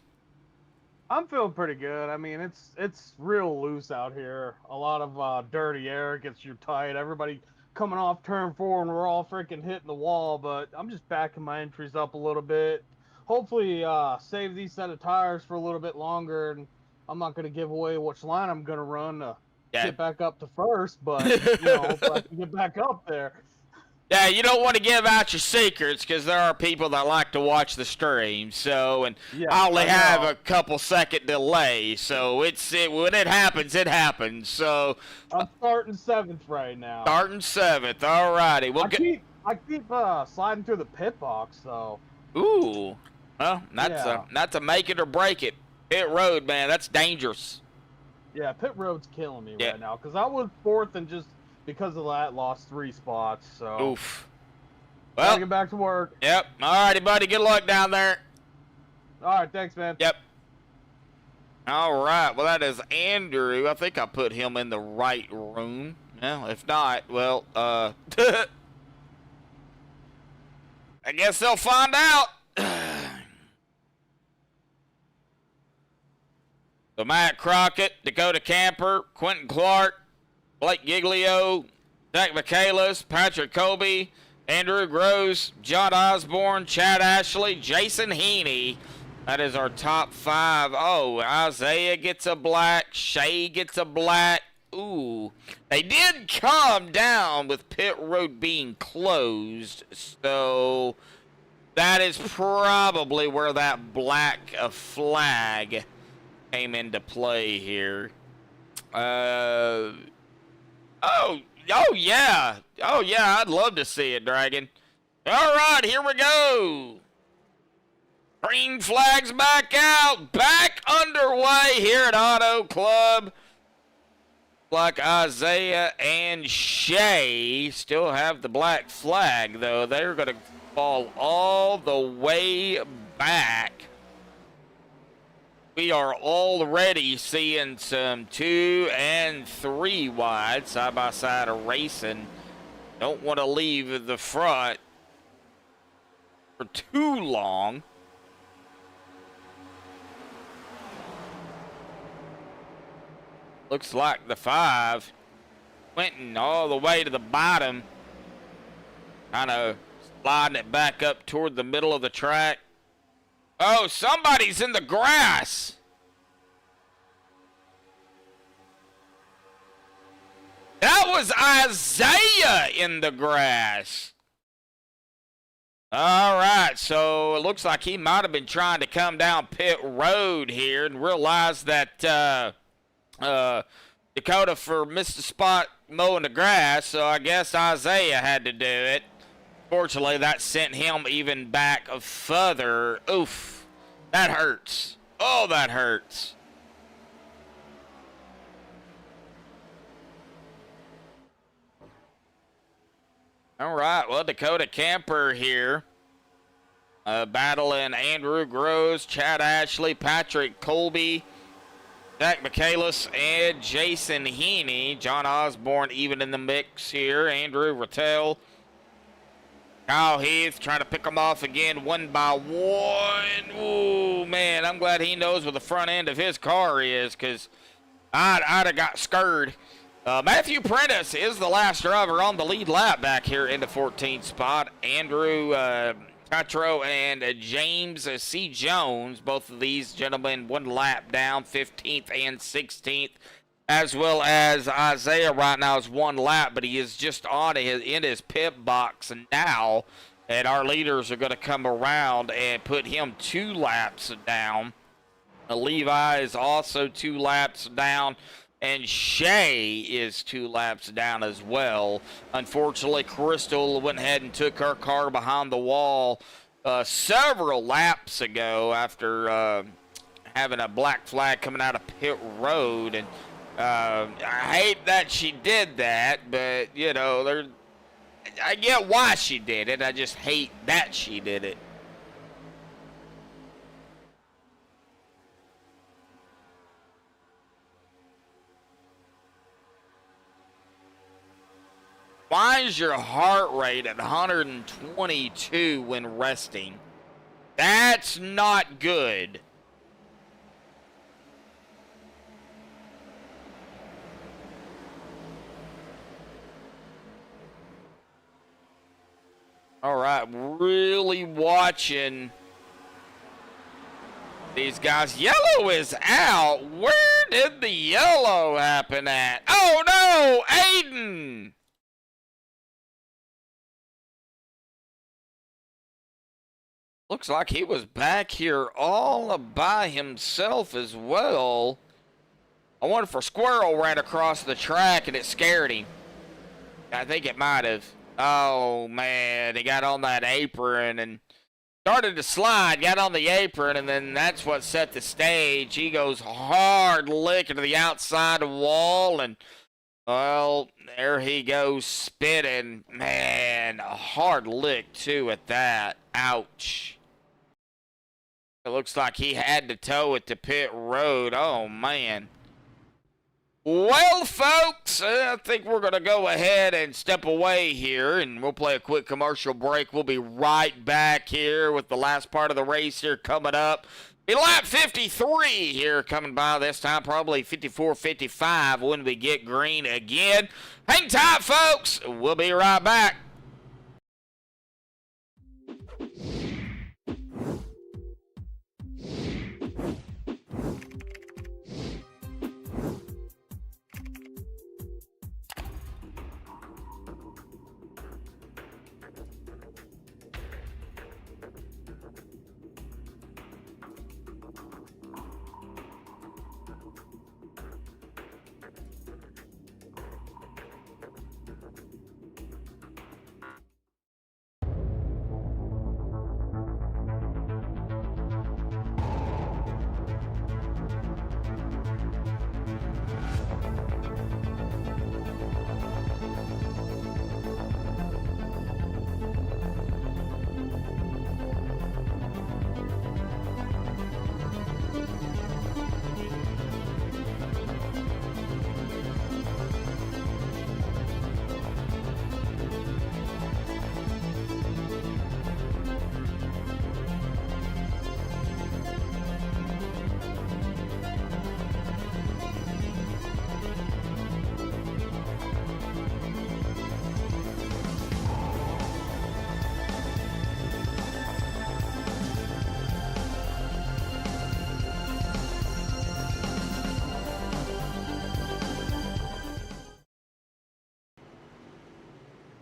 I'm feeling pretty good. I mean, it's real loose out here. A lot of dirty air gets you tight. Everybody coming off turn 4, and we're all freaking hitting the wall. But I'm just backing my entries up a little bit. Hopefully, save these set of tires for a little bit longer. And I'm not going to give away which line I'm going to run to get back up to first. But you know, hopefully I can get back up there. Yeah, you don't want to give out your secrets because there are people that like to watch the stream. So, and Yeah, I only I have know. a couple second delay. So when it happens, it happens. So I'm starting 7th right now. starting 7th. All righty. We'll I keep sliding through the pit box, so. Ooh. Well, that's a make it or break it. Pit road, man. That's dangerous. Yeah, pit road's killing me Yeah. right now because I was 4th and just because of that lost 3 spots. So Oof. gotta Well, get back to work. yep. All righty, buddy. Good luck down there. All right, thanks, man. Yep. All right. Well, that is Andrew. I think I put him in the right room. Well, if not, well, I guess they'll find out. So Matt Crockett, Dakota Camper, Quentin Clark, Blake Giglio, Zach Michaelis, Patrick Colby, Andrew Gross, John Osborne, Chad Ashley, Jason Heaney. That is our top 5. Oh, Isaiah gets a black. Shay gets a black. Ooh. They did calm down with pit road being closed. So that is probably where that black flag came into play here. Oh yeah. Oh yeah, I'd love to see it, Dragon. All right, here we go. Green flags back out. Back underway here at Auto Club. Like Isaiah and Shay still have the black flag, though. They're going to fall all the way back. We are already seeing some 2 and 3 wide side-by-side racing. Don't want to leave the front for too long. Looks like the 5 Quentin all the way to the bottom. Kind of sliding it back up toward the middle of the track. Oh, somebody's in the grass. That was Isaiah in the grass. All right, so it looks like he might have been trying to come down pit road here and realized that Dakota missed the spot mowing the grass, so I guess Isaiah had to do it. Fortunately, that sent him even back further. Oof. That hurts. Oh, that hurts. All right, well, Dakota Camper here. Battling Andrew Gross, Chad Ashley, Patrick Colby, Zach Michaelis, and Jason Heaney. John Osborne even in the mix here. Andrew Rattel. Kyle Heath trying to pick them off again one by one. Ooh, man, I'm glad he knows where the front end of his car is because I'd have got scared. Matthew Prentice is the last driver on the lead lap back here in the 14th spot. Andrew Cotro and James C. Jones, both of these gentlemen 1 lap down, 15th and 16th. as well as Isaiah right now is 1 lap, but he is just in his pit box now, and our leaders are going to come around and put him 2 laps down. Levi is also 2 laps down, and Shay is 2 laps down as well. Unfortunately, Crystal went ahead and took her car behind the wall several laps ago after having a black flag coming out of pit road, and I hate that she did that, but you know, I get why she did it. I just hate that she did it. Why is your heart rate at 122 when resting? That's not good. All right, really watching these guys. Yellow is out. Where did the yellow happen at? Oh no, Aiden! Looks like he was back here all by himself as well. I wonder if a squirrel ran across the track and it scared him. I think it might have. Oh, man. He got on that apron and started to slide, got on the apron, and then that's what set the stage. He goes hard licking to the outside wall, and, well, there he goes spitting. Man, a hard lick, too, at that. Ouch. It looks like he had to tow it to pit road. Oh, man. Well, folks, I think we're going to go ahead and step away here, and we'll play a quick commercial break. We'll be right back here with the last part of the race here coming up. Be lap 53 here coming by this time, probably 54, 55 when we get green again. Hang tight, folks. We'll be right back.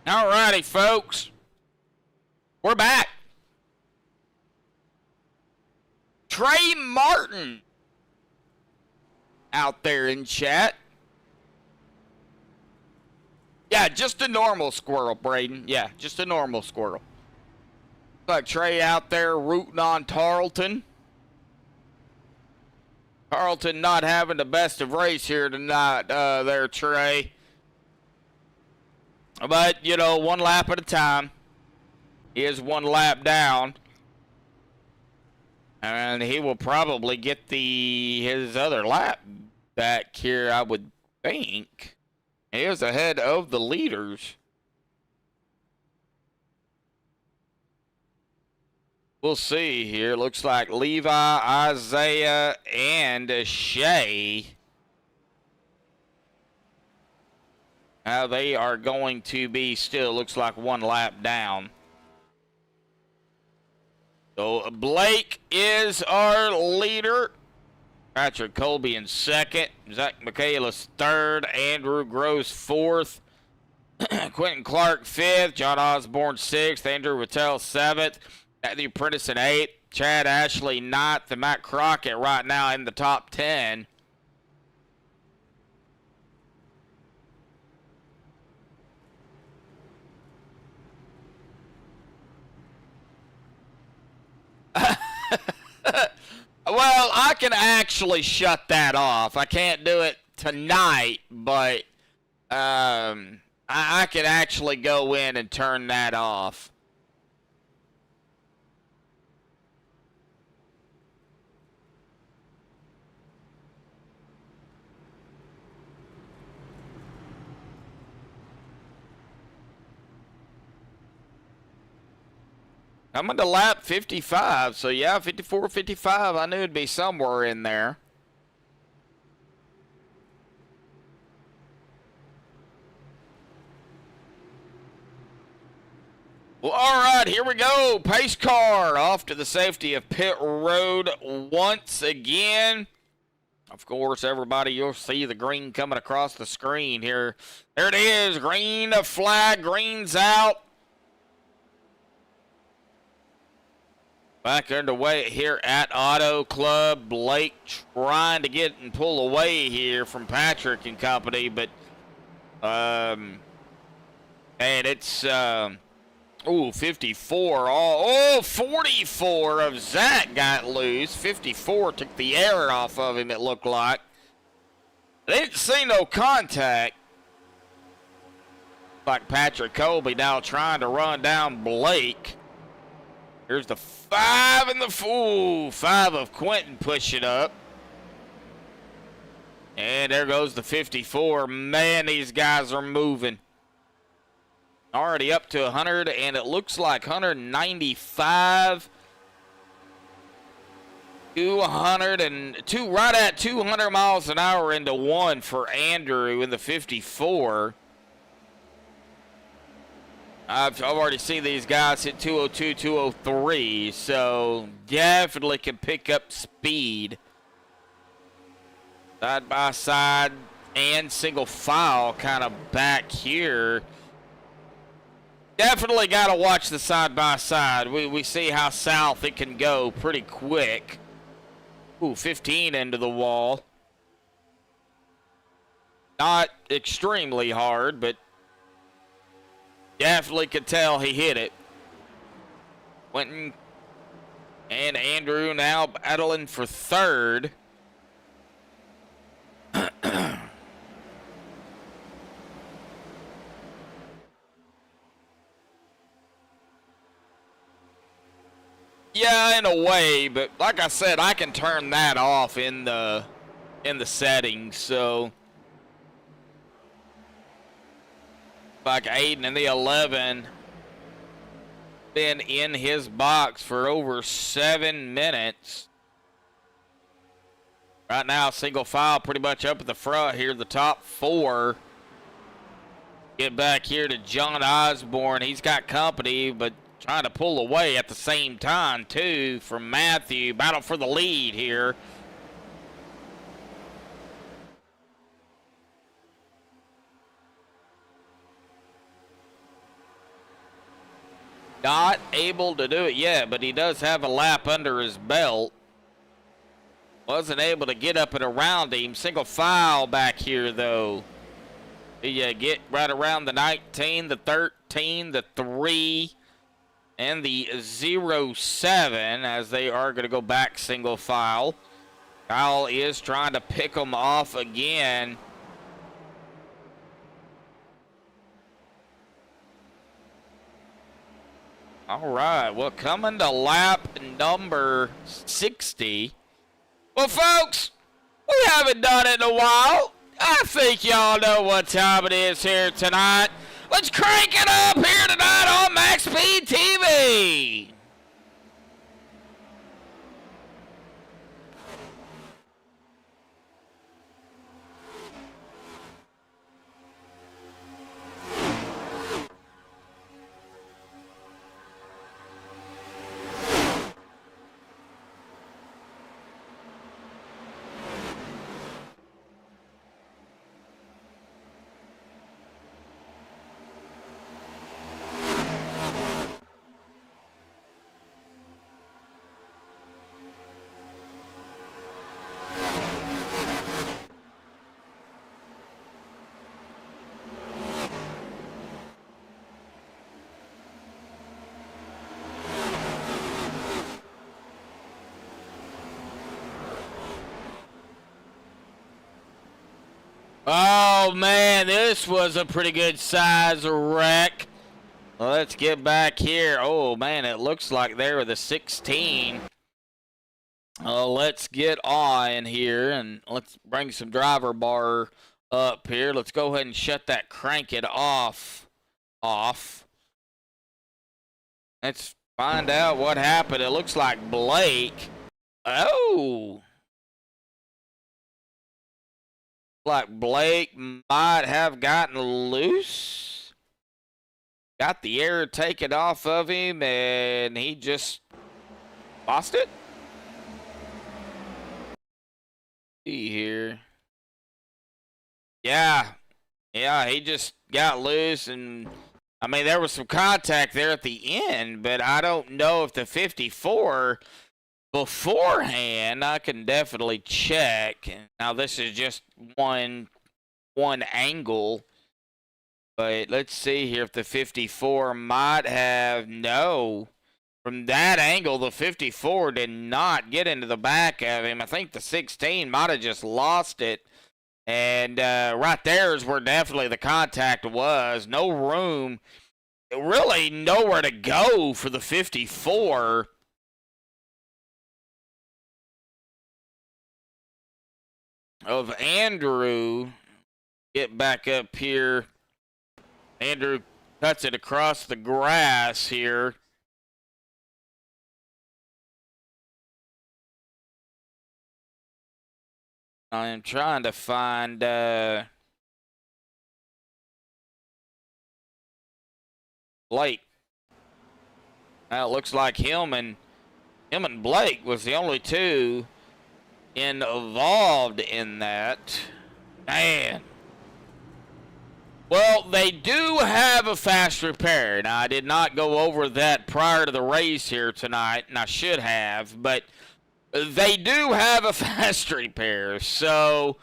All righty, folks. We're back. Trey Martin out there in chat. Yeah, just a normal squirrel, Braden. Yeah, just a normal squirrel. Like Trey out there rooting on Tarleton. Tarleton not having the best of race here tonight there, Trey. But, you know, 1 lap at a time. He is 1 lap down. And he will probably get his other lap back here, I would think. He is ahead of the leaders. We'll see here. Looks like Levi, Isaiah, and Shay. They are going to be still, looks like 1 lap down. So Blake is our leader. Patrick Colby in second. Zach Michaelis third. Andrew Gross fourth. Quentin Clark fifth. John Osborne sixth. Andrew Rattel seventh. Matthew Prentice in eighth. Chad Ashley ninth. And Matt Crockett right now in the top 10. Well, I can actually shut that off. I can't do it tonight, but I can actually go in and turn that off. I'm into lap 55, so yeah, 54, 55, I knew it'd be somewhere in there. Well, all right, here we go. Pace car off to the safety of pit road once again. Of course, everybody, you'll see the green coming across the screen here. There it is, green flag, green's out. Back underway here at Autoclub. Blake trying to get and pull away here from Patrick and company, but and it's 54. 44 of Zach got loose. 54 took the air off of him, it looked like. They didn't see no contact. Like Patrick Colby now trying to run down Blake. Here's the 5 and the 5 of Quentin pushing up. And there goes the 54. Man, these guys are moving. Already up to 100, and it looks like 195. 202, right at 200 miles an hour into one for Andrew in the 54. I've already seen these guys hit 202, 203, so definitely can pick up speed. Side by side and single file kind of back here. Definitely got to watch the side by side. We see how south it can go pretty quick. 15 into the wall. Not extremely hard, but definitely could tell he hit it. Quentin and Andrew now battling for third. Yeah, in a way, but like I said, I can turn that off in the settings, so like Aiden in the 11 been in his box for over 7 minutes. Right now, single file pretty much up at the front here, the top 4. Get back here to John Osborne. He's got company, but trying to pull away at the same time, too, from Matthew. Battle for the lead here. Not able to do it yet, but he does have a lap under his belt. Wasn't able to get up and around him. Single file back here, though. You get right around the 19, the 13, the 3, and the 07 as they are going to go back single file. Kyle is trying to pick them off again. All right, well, coming to lap number 60. Well, folks, we haven't done it in a while. I think y'all know what time it is here tonight. Let's crank it up here tonight on MaxspeedTV. TV. Oh, man, this was a pretty good size wreck. Let's get back here. Oh, man, it looks like they were the 16. Let's get on here, and let's bring some driver bar up here. Let's go ahead and shut that crank it off. Let's find out what happened. It looks like Blake. Oh. Like Blake might have gotten loose. Got the air taken off of him, and he just lost it. See here. Yeah, he just got loose, and I mean, there was some contact there at the end, but I don't know if the 54 beforehand. I can definitely check. Now, this is just one angle, but let's see here if the 54 might have. No, from that angle, the 54 did not get into the back of him. I think the 16 might have just lost it. And right there is where definitely the contact was. No room, really nowhere to go for the 54. Of Andrew. Get back up here. Andrew cuts it across the grass here. I am trying to find Blake. Now it looks like him and Blake was the only two involved in that. Man. Well, they do have a fast repair. Now, I did not go over that prior to the race here tonight, and I should have, but they do have a fast repair, so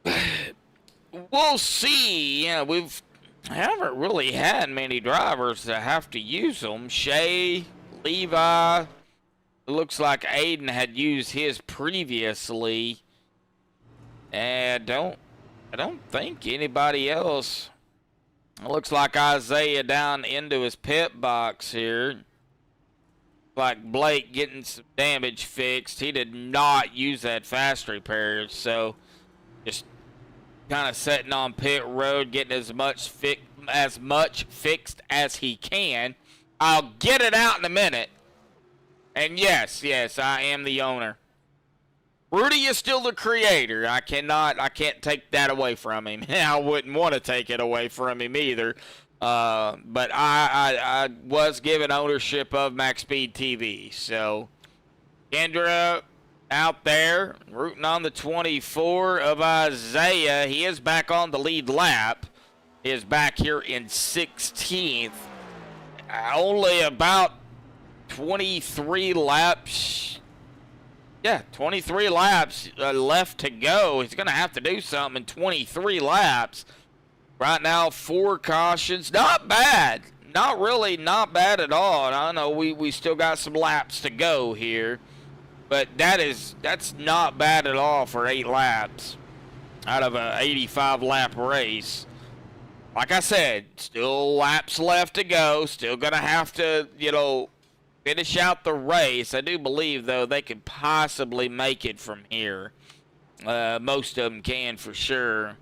we'll see. Yeah, haven't really had many drivers that have to use them. Shay, Levi, it looks like Aiden had used his previously, and I don't think anybody else. It looks like Isaiah down into his pit box here. Like Blake getting some damage fixed. He did not use that fast repair, so just kind of sitting on pit road, getting as much fixed as he can. I'll get it out in a minute. And yes, I am the owner. Rudy is still the creator. I can't take that away from him. I wouldn't want to take it away from him either. But I was given ownership of MaxspeedTV. TV. So Kendra out there rooting on the 24 of Isaiah. He is back on the lead lap. He is back here in 16th. Only about 23 laps. Yeah, 23 laps left to go. He's going to have to do something in 23 laps. Right now, 4 cautions. Not bad. Not really, not bad at all. And I know we still got some laps to go here. But that's not bad at all for 8 laps out of a 85-lap race. Like I said, still laps left to go. Still going to have to, finish out the race. I do believe, though, they could possibly make it from here. Most of them can for sure.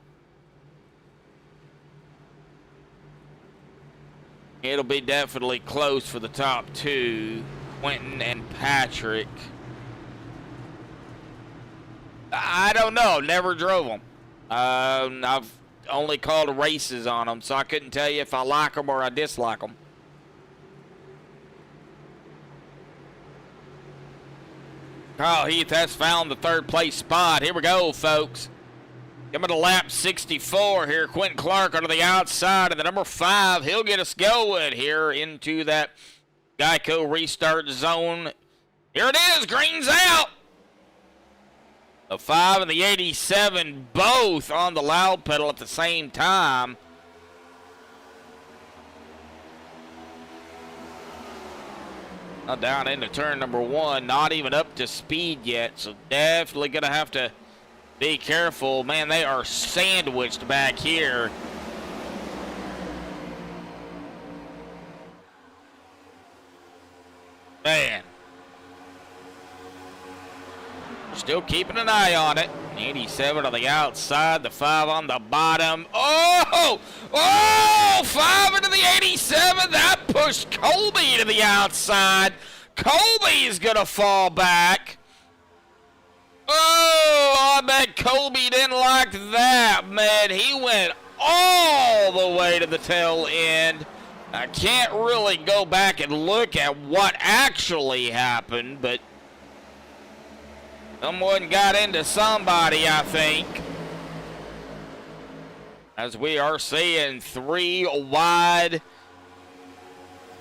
It'll be definitely close for the top 2, Quentin and Patrick. I don't know. Never drove them. I've only called races on them, so I couldn't tell you if I like them or I dislike them. Kyle Heath has found the 3rd place spot. Here we go, folks. Coming to lap 64 here. Quentin Clark onto the outside of the number 5. He'll get us going here into that Geico restart zone. Here it is. Green's out. The 5 and the 87 both on the loud pedal at the same time. Now down into turn number 1. Not even up to speed yet. So definitely going to have to Be careful, man, they are sandwiched back here. Man. Still keeping an eye on it. 87 on the outside, the 5 on the bottom. Oh! Oh! 5 into the 87. That pushed Colby to the outside. Colby's gonna fall back. Oh, I bet Colby didn't like that, man. He went all the way to the tail end. I can't really go back and look at what actually happened, but someone got into somebody, I think. As we are seeing 3 wide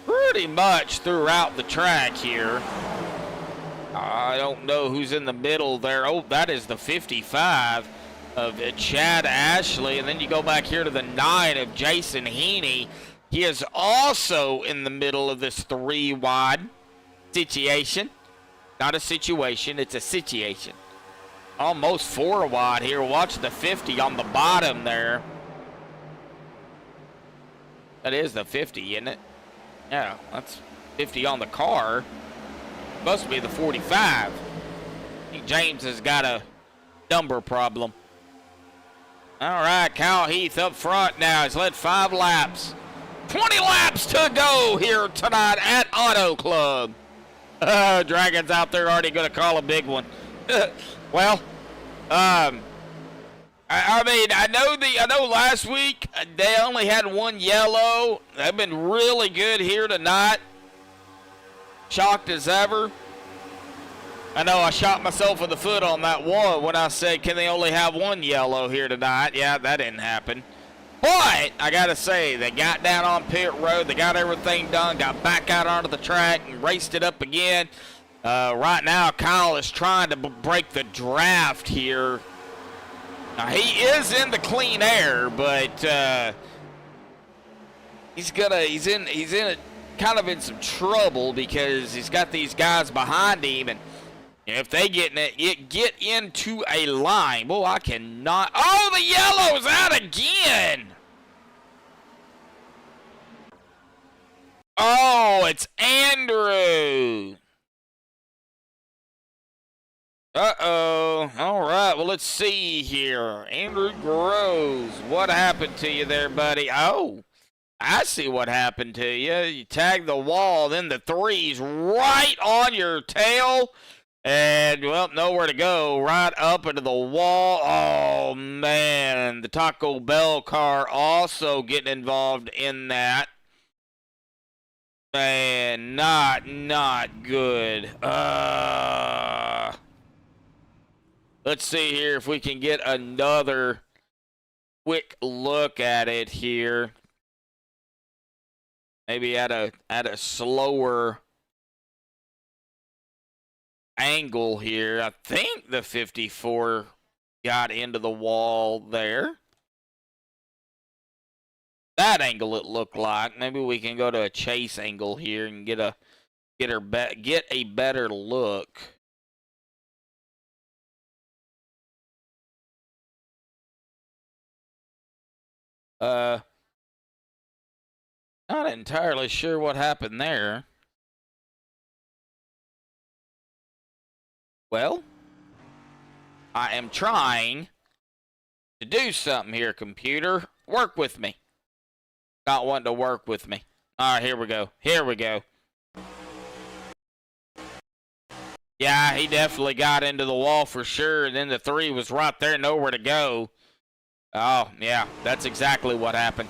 pretty much throughout the track here. I don't know who's in the middle there. Oh, that is the 55 of Chad Ashley. And then you go back here to the 9 of Jason Heaney. He is also in the middle of this 3 wide situation. Not a situation, it's a situation. Almost 4 wide here. Watch the 50 on the bottom there. That is the 50, isn't it? Yeah, that's 50 on the car. Supposed to be the 45. I think James has got a number problem. All right, Kyle Heath up front now. He's led 5 laps. 20 laps to go here tonight at Autoclub. Dragon's out there already going to call a big one. Well, I mean, I know last week they only had 1 yellow. They've been really good here tonight. Shocked as ever. I know I shot myself in the foot on that one when I said, can they only have 1 yellow here tonight? Yeah, that didn't happen. But I got to say, they got down on pit road. They got everything done, got back out onto the track and raced it up again. Right now, Kyle is trying to break the draft here. Now, he is in the clean air, but he's in kind of in some trouble because he's got these guys behind him, and if they get into a line, well, I cannot. Oh, the yellow's out again. Oh, it's Andrew. Uh-oh. All right, well, let's see here. Andrew Groves, what happened to you there, buddy? Oh, I see what happened to you. You tagged the wall, then the 3's right on your tail, and, well, nowhere to go. Right up into the wall. Oh, man. The Taco Bell car also getting involved in that. Man, not good. Let's see here if we can get another quick look at it here. Maybe at a slower angle here. I think the 54 got into the wall there. That angle it looked like. Maybe we can go to a chase angle here and get a better look. Not entirely sure what happened there. Well, I am trying to do something here, computer. Work with me. Not wanting to work with me. All right, here we go. Here we go. Yeah, he definitely got into the wall for sure. And then the 3 was right there, nowhere to go. Oh, yeah, that's exactly what happened.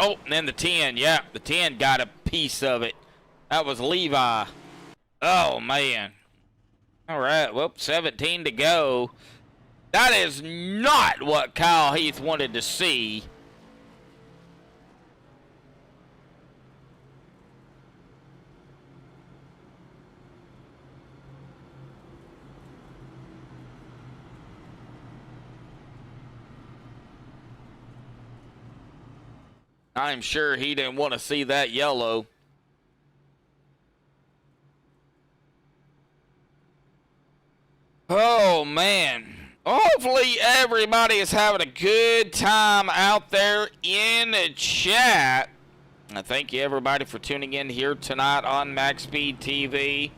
Oh, and then the 10. Yeah, the 10 got a piece of it. That was Levi. Oh, man. All right, well, 17 to go. That is not what Kyle Heath wanted to see. I'm sure he didn't want to see that yellow. Oh, man. Hopefully everybody is having a good time out there in the chat. I thank you everybody for tuning in here tonight on MaxspeedTV. TV.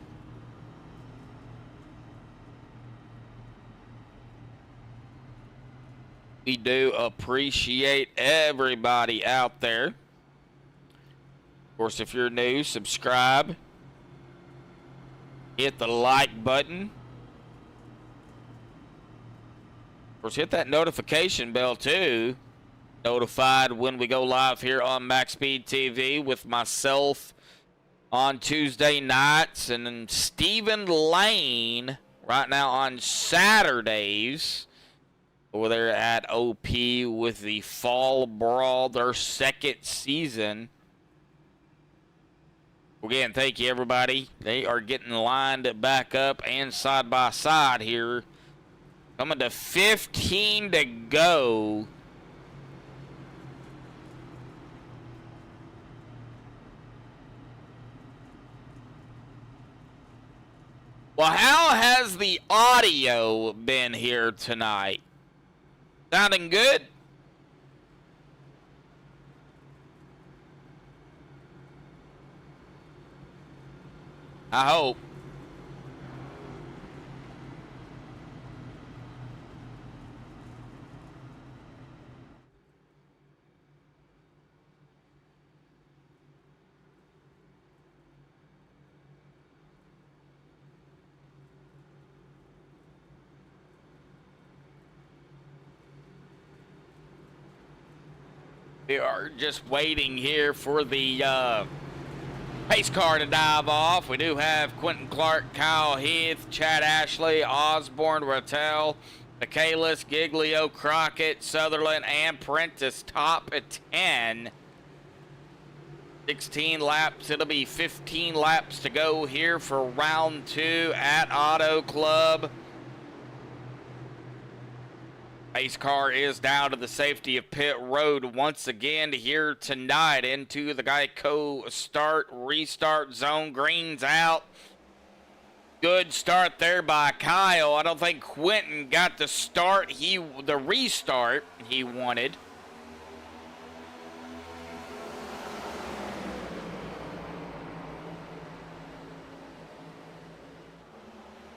We do appreciate everybody out there. Of course, if you're new, subscribe. Hit the like button. Of course, hit that notification bell too. Notified when we go live here on MaxspeedTV TV with myself on Tuesday nights, and then Stephen Lane right now on Saturdays over there at OP with the Fall Brawl, their second season. Again, thank you everybody. They are getting lined back up and side by side here. Coming to 15 to go. Well, how has the audio been here tonight? Sounding good? I hope. We are just waiting here for the pace car to dive off. We do have Quentin Clark, Kyle Heath, Chad Ashley, Osborne, Rattel, Michaelis, Giglio, Crockett, Sutherland, and Prentice top at 10. 16 laps. It'll be 15 laps to go here for round 2 at Autoclub. Pace car is down to the safety of pit road once again here tonight into the Geico start restart zone. Green's out. Good start there by Kyle. I don't think Quentin got the restart he wanted.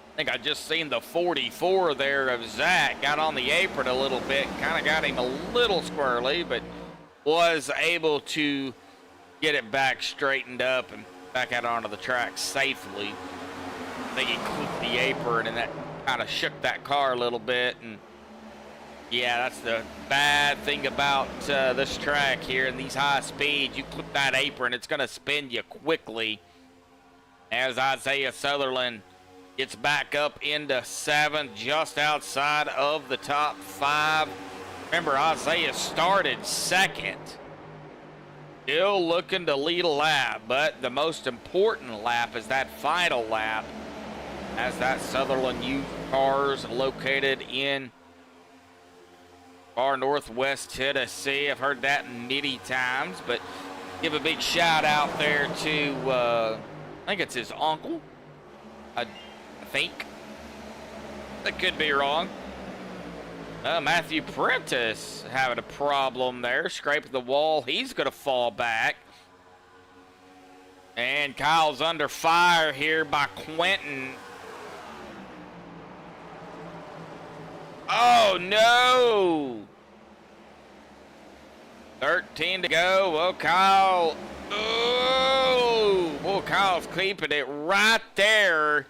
I think I just seen the 44 there of Zach. Got on the apron a little bit. Kind of got him a little squirrely, but was able to get it back straightened up and back out onto the track safely. I think he clipped the apron, and that kind of shook that car a little bit. And yeah, that's the bad thing about this track here and these high speeds. You clip that apron, it's going to spin you quickly. As Isaiah Sutherland gets back up into 7th, just outside of the top 5. Remember, Isaiah started 2nd. Still looking to lead a lap, but the most important lap is that final lap, as that Sutherland used cars located in far northwest Tennessee. I've heard that many times, but give a big shout out there to, I think it's his uncle. I think. That could be wrong. Matthew Prentice having a problem there. Scraping the wall. He's going to fall back. And Kyle's under fire here by Quentin. Oh, no. 13 to go. Well, Kyle. Oh, well, Kyle's keeping it right there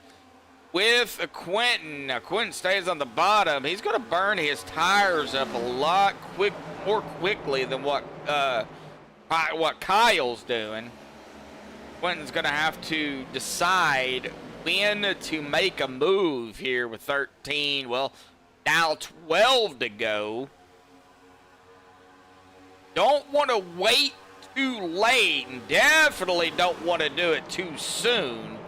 with Quentin. Now, Quentin stays on the bottom. He's going to burn his tires up a lot more quickly than what Kyle's doing. Quentin's going to have to decide when to make a move here with 13. Well, now 12 to go. Don't want to wait too late, and definitely don't want to do it too soon.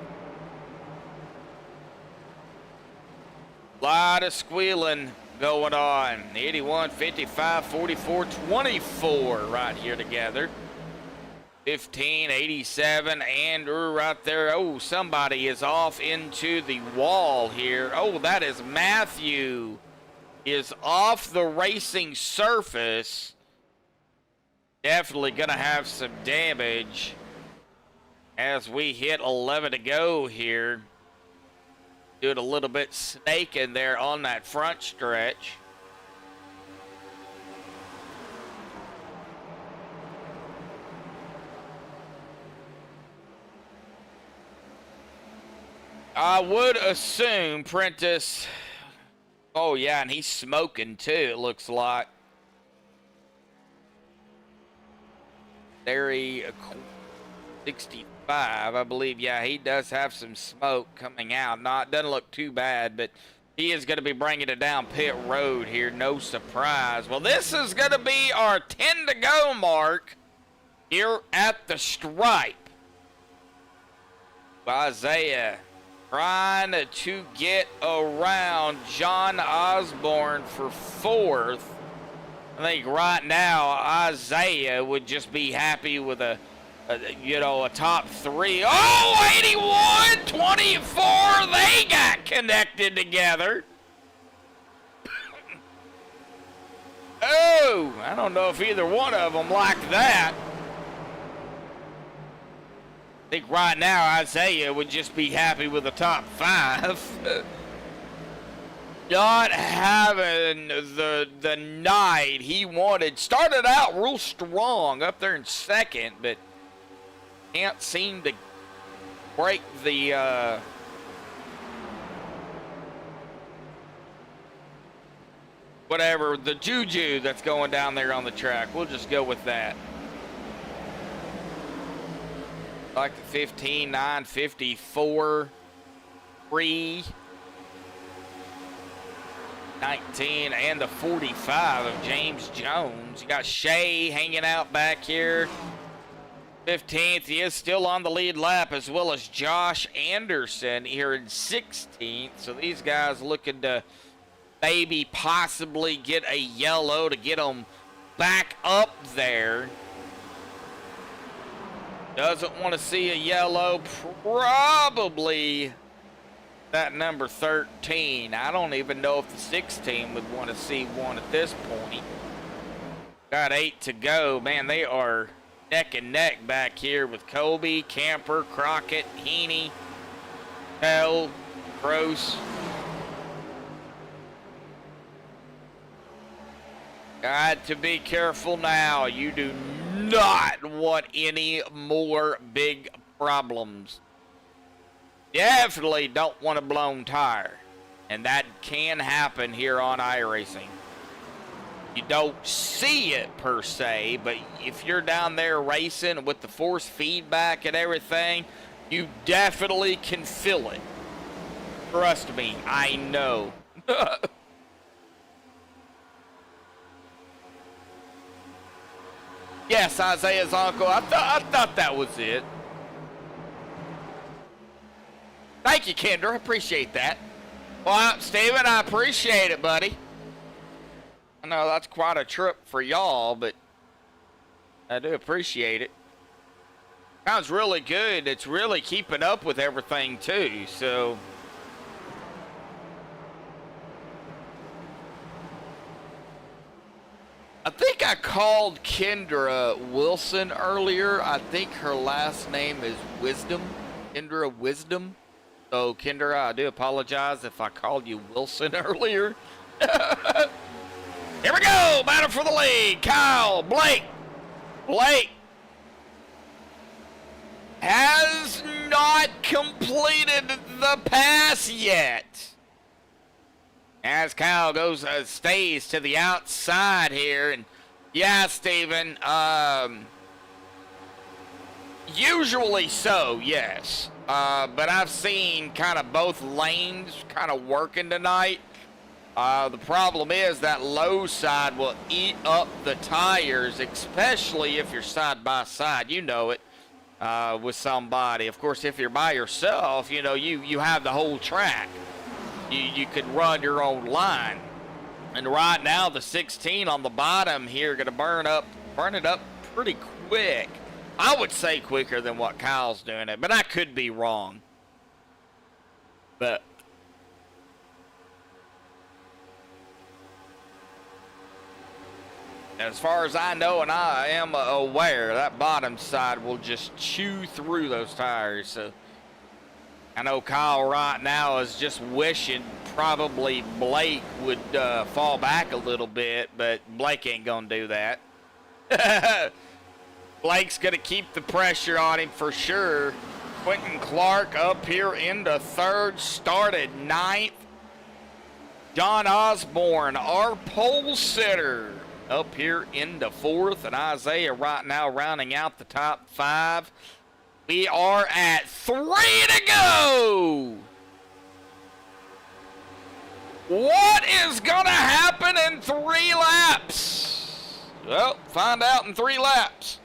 A lot of squealing going on. 81, 55, 44, 24 right here together. 15, 87, Andrew right there. Oh, somebody is off into the wall here. Oh, that is Matthew is off the racing surface. Definitely going to have some damage as we hit 11 to go here. Doing a little bit snaking there on that front stretch. I would assume Prentice. Oh, yeah, and he's smoking too, it looks like. There he 65, I believe. Yeah, he does have some smoke coming out. Doesn't look too bad, but he is going to be bringing it down pit road here. No surprise. Well, this is going to be our 10 to go mark here at the stripe. Isaiah trying to get around John Osborne for fourth. I think right now Isaiah would just be happy with a top three. Oh, 81, 24, they got connected together. Oh, I don't know if either one of them like that. I think right now Isaiah would just be happy with the top five. Not having the night he wanted. Started out real strong up there in second, but can't seem to break the whatever, the juju that's going down there on the track. We'll just go with that. Like the 15, 9, 54, 3, 19, and the 45 of James Jones. You got Shea hanging out back here. 15th, he is still on the lead lap, as well as Josh Anderson here in 16th. So these guys looking to maybe possibly get a yellow to get them back up there. Doesn't want to see a yellow. Probably that number 13. I don't even know if the 16 would want to see one at this point. Got 8 to go. Man, they are neck and neck back here with Colby, Camper, Crockett, Heaney, Hell, Gross. Got to be careful now. You do not want any more big problems. Definitely don't want a blown tire. And that can happen here on iRacing. You don't see it per se, but if you're down there racing with the force feedback and everything, you definitely can feel it. Trust me, I know. Yes, Isaiah's uncle. I thought that was it. Thank you, Kendra. I appreciate that. Well, Steven, I appreciate it, buddy. I know that's quite a trip for y'all, but I do appreciate it. Sounds really good. It's really keeping up with everything, too, so... I think I called Kendra Wilson earlier. I think her last name is Wisdom. Kendra Wisdom. So, Kendra, I do apologize if I called you Wilson earlier. Here we go. Battle for the lead. Kyle, Blake. Blake has not completed the pass yet. As Kyle goes, stays to the outside here, and yeah, Steven, usually so, yes. But I've seen kind of both lanes kind of working tonight. The problem is that low side will eat up the tires, especially if you're side by side. You know it, with somebody. Of course, if you're by yourself, you know, you have the whole track. You could run your own line. And right now, the 16 on the bottom here going to burn it up pretty quick. I would say quicker than what Kyle's doing it, but I could be wrong. But As far as I know, and I am aware, that bottom side will just chew through those tires. So I know Kyle right now is just wishing probably Blake would fall back a little bit, but Blake ain't gonna do that. Blake's gonna keep the pressure on him for sure. Quentin Clark up here into third, started ninth. John Osborne, our pole sitter, up here into fourth, and Isaiah right now rounding out the top five. We are at 3 to go. What is gonna happen in 3 laps? Well, find out in 3 laps.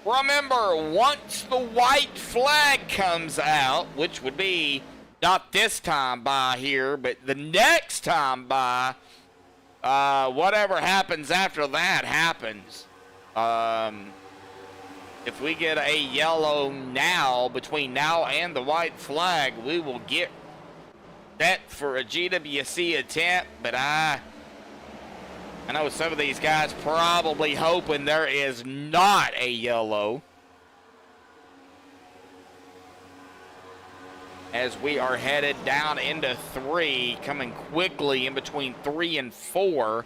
Remember, once the white flag comes out, which would be not this time by here, but the next time by, whatever happens after that happens. If we get a yellow now, between now and the white flag, we will get set for a GWC attempt, but I know some of these guys probably hoping there is not a yellow. As we are headed down into 3, coming quickly in between 3 and 4.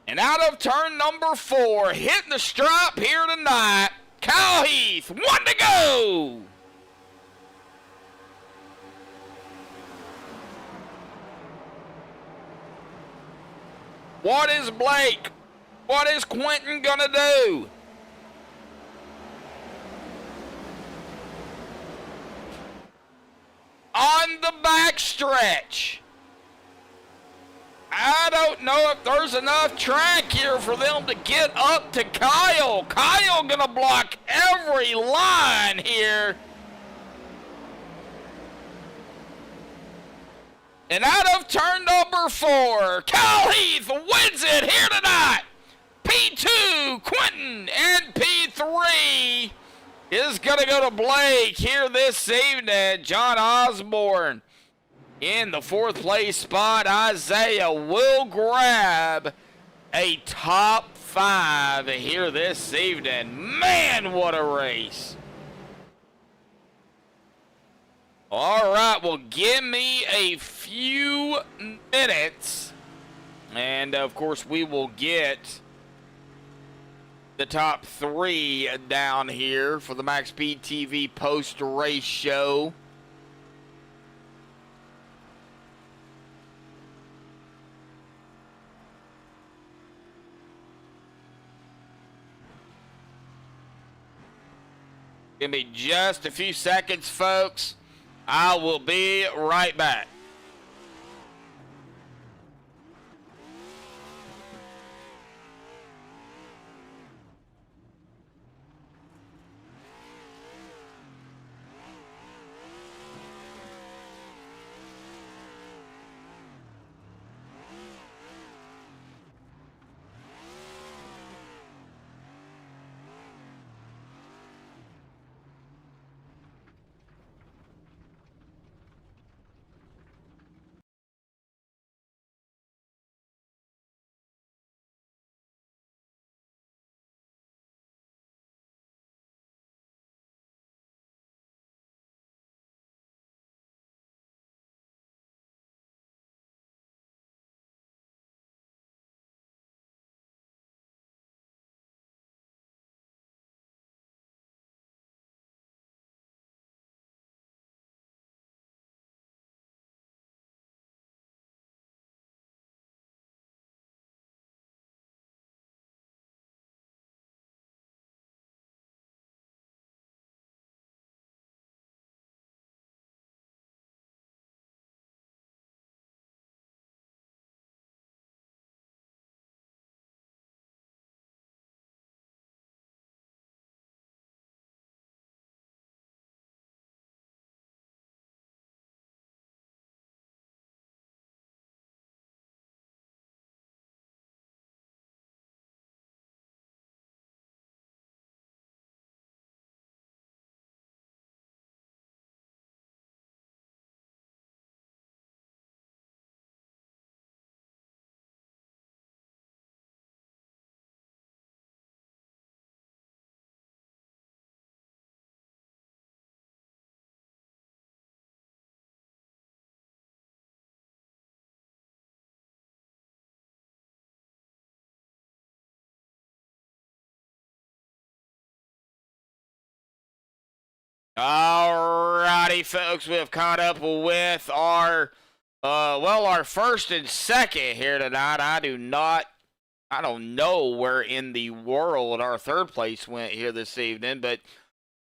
And out of turn number 4, hitting the stripe here tonight, Kyle Heath, 1 to go. What is Blake? What is Quentin gonna do? On the backstretch. I don't know if there's enough track here for them to get up to Kyle. Kyle gonna block every line here. And out of turn number 4, Kyle Heath wins it here tonight. P2, Quentin, and P3 is going to go to Blake here this evening. John Osborne in the 4th place spot. Isaiah will grab a top 5 here this evening. Man, what a race. All right, well, give me a few minutes. And, of course, we will get the top 3 down here for the MaxspeedTV TV post-race show. Give me just a few seconds, folks. I will be right back. Alrighty, folks, we have caught up with our, our first and second here tonight. I don't know where in the world our third place went here this evening, but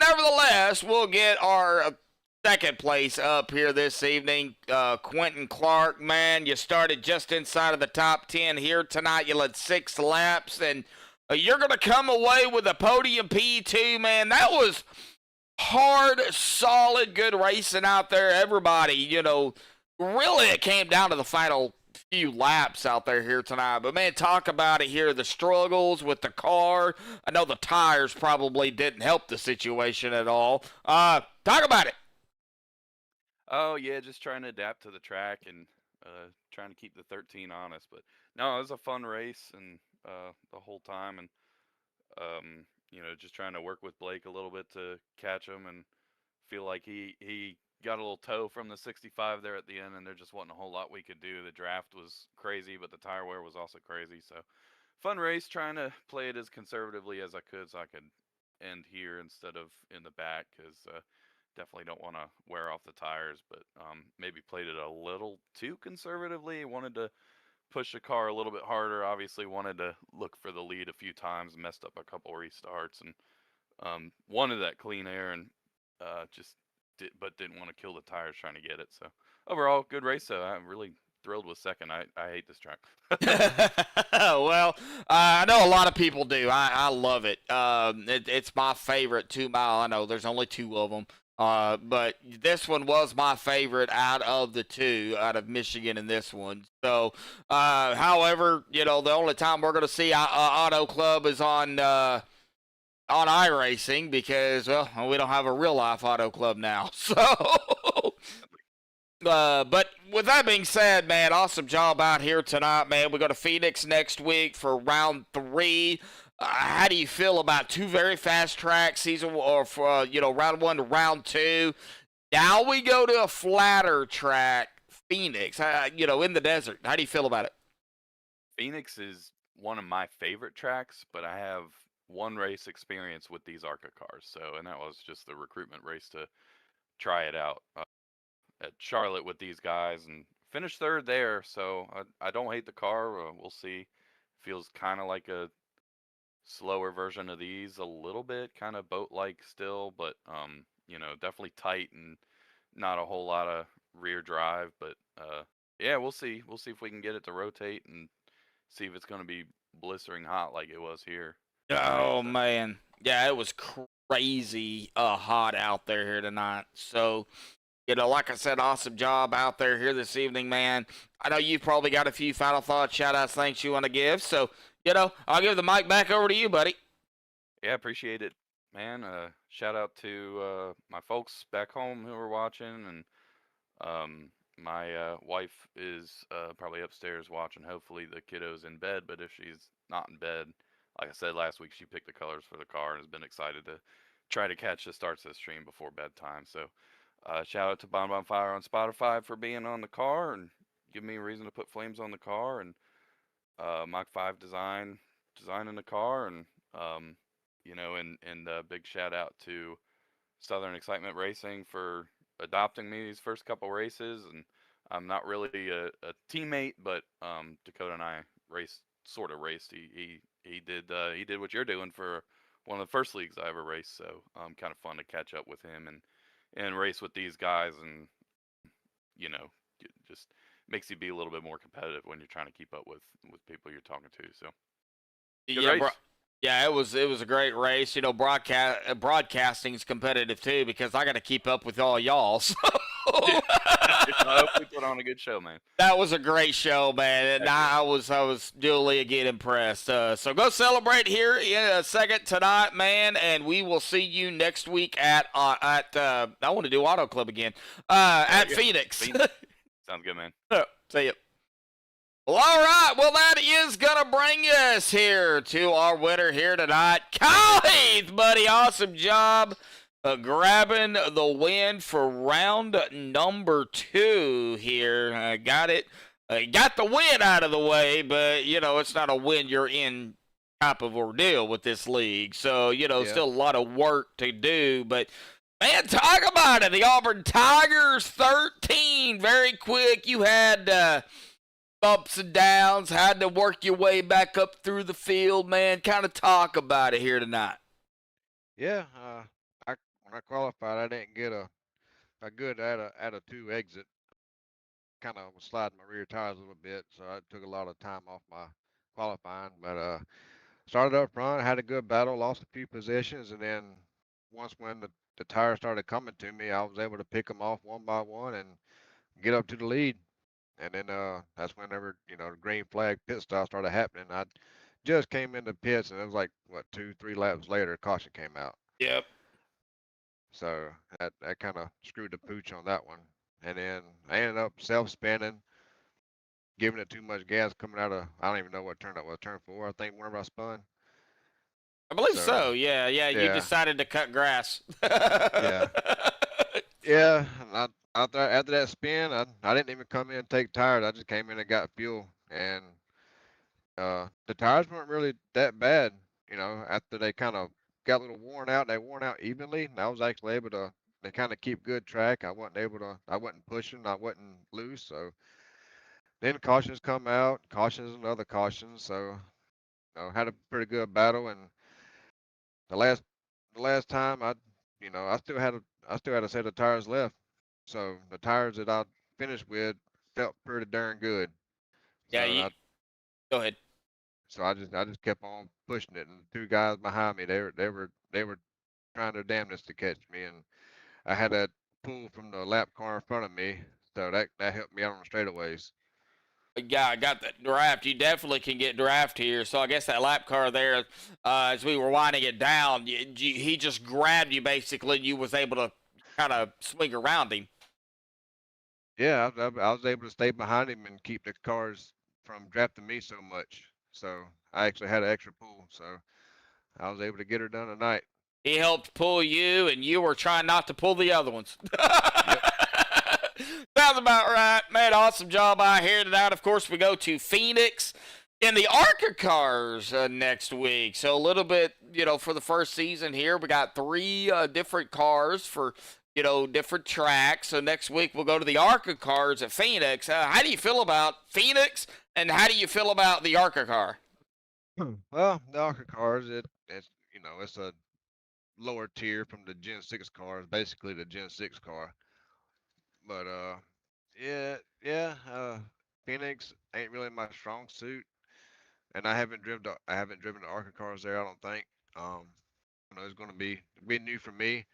nevertheless, we'll get our second place up here this evening. Quentin Clark, man, you started just inside of the top 10 here tonight. You led 6 laps, and you're going to come away with a podium P2, man. That was hard, solid, good racing out there. Everybody, really it came down to the final few laps out there here tonight. But, man, talk about it here, the struggles with the car. I know the tires probably didn't help the situation at all. Talk about it. Oh, yeah, just trying to adapt to the track and trying to keep the 13 honest. But, no, it was a fun race and the whole time. And, just trying to work with Blake a little bit to catch him and feel like he got a little toe from the 65 there at the end, and there just wasn't a whole lot we could do. The draft was crazy, but the tire wear was also crazy. So fun race, trying to play it as conservatively as I could so I could end here instead of in the back, because definitely don't want to wear off the tires, but maybe played it a little too conservatively. Wanted to push the car a little bit harder. Obviously wanted to look for the lead a few times, messed up a couple restarts, and wanted that clean air, and but didn't want to kill the tires trying to get it. So overall, good race. So I'm really thrilled with second. I hate this track. Well, I know a lot of people do. I love it. It's my favorite 2 mile. I know there's only 2 of them. But this one was my favorite out of the 2, out of Michigan and this one. So, however, the only time we're going to see Autoclub is on iRacing because, well, we don't have a real life Autoclub now. So, but with that being said, man, awesome job out here tonight, man. We go to Phoenix next week for round 3. How do you feel about 2 very fast tracks, season or for round 1 to round 2? Now we go to a flatter track, Phoenix. In the desert. How do you feel about it? Phoenix is one of my favorite tracks, but I have 1 race experience with these ARCA cars. So, and that was just the recruitment race to try it out at Charlotte with these guys, and finished 3rd there. So I don't hate the car. We'll see. Feels kind of like a slower version of these a little bit, kind of boat-like still, but definitely tight and not a whole lot of rear drive. But yeah, we'll see if we can get it to rotate and see if it's going to be blistering hot like it was here. Oh man, yeah, it was crazy hot out there here tonight. So like I said, awesome job out there here this evening, man. I know you've probably got a few final thoughts, shout-outs, thanks you want to give. So I'll give the mic back over to you, buddy. Yeah, appreciate it, man. Shout out to my folks back home who are watching, and my wife is probably upstairs watching. Hopefully the kiddo's in bed, but if she's not in bed, like I said last week, she picked the colors for the car and has been excited to try to catch the starts of the stream before bedtime. So shout out to Bon Fire on Spotify for being on the car and giving me a reason to put flames on the car, and Mach 5 designing the car, and and a big shout out to Southern Excitement Racing for adopting me these first couple races. And I'm not really a teammate, but Dakota and I sort of raced. He did what you're doing for one of the first leagues I ever raced. So kind of fun to catch up with him and race with these guys, and it just makes you be a little bit more competitive when you're trying to keep up with people you're talking to. So yeah, it was a great race. Broadcasting is competitive too because I got to keep up with all y'all. So I hope we put on a good show, man. That was a great show, man, and I was duly again impressed. So go celebrate here in a second tonight, man, and we will see you next week at I want to do Autoclub again at Phoenix. Sounds good, man. See ya. Well, all right. Well, that is going to bring us here to our winner here tonight. Kyle Heath, buddy. Awesome job grabbing the win for round number 2 here. Got it. Got the win out of the way, but, it's not a win you're in type of ordeal with this league. So, still a lot of work to do, but Man, talk about it. The Auburn Tigers 13. Very quick. You had ups and downs, had to work your way back up through the field, man. Kind of talk about it here tonight. Yeah, when I qualified, I didn't get a good at a two exit. Kind of was sliding my rear tires a little bit, so I took a lot of time off my qualifying. But started up front, had a good battle, lost a few positions, and then once when the tires started coming to me, I was able to pick them off one by one and get up to the lead. And then that's whenever the green flag pit stop started happening. I just came into pits, and it was like what 2-3 laps later, caution came out. Yep. So that kind of screwed the pooch on that one. And then I ended up self-spinning, giving it too much gas coming out of, I don't even know what turn that was, turn 4, I think, whenever I spun. I believe so. Yeah. You yeah. decided to cut grass. Yeah. Yeah. And after that spin, I didn't even come in and take tires. I just came in and got fuel. And the tires weren't really that bad, after they kind of got a little worn out. They worn out evenly, and I was actually able to kind of keep good track. I wasn't pushing, I wasn't loose. So then cautions come out, cautions and other cautions. So had a pretty good battle. And the last time I still had a set of tires left. So the tires that I finished with felt pretty darn good. Yeah, So go ahead. So I just kept on pushing it, and the two guys behind me, they were trying their damnedest to catch me, and I had that pull from the lap car in front of me, so that helped me out on the straightaways. Yeah, I got that draft. You definitely can get draft here. So I guess that lap car there, as we were winding it down, he just grabbed you basically, and you was able to kind of swing around him. Yeah, I was able to stay behind him and keep the cars from drafting me so much. So I actually had an extra pull, so I was able to get her done tonight. He helped pull you, and you were trying not to pull the other ones. Yep. Sounds about right. Man, awesome job out here tonight. Of course, we go to Phoenix in the ARCA cars next week. So a little bit, for the first season here, we got 3 different cars for, different tracks. So next week we'll go to the ARCA cars at Phoenix. How do you feel about Phoenix, and how do you feel about the ARCA car? Well, the ARCA cars, it's a lower tier from the Gen 6 cars, basically the Gen 6 car. But yeah, Phoenix ain't really my strong suit, and I haven't driven the ARCA cars there. I don't think. It's going to be new for me.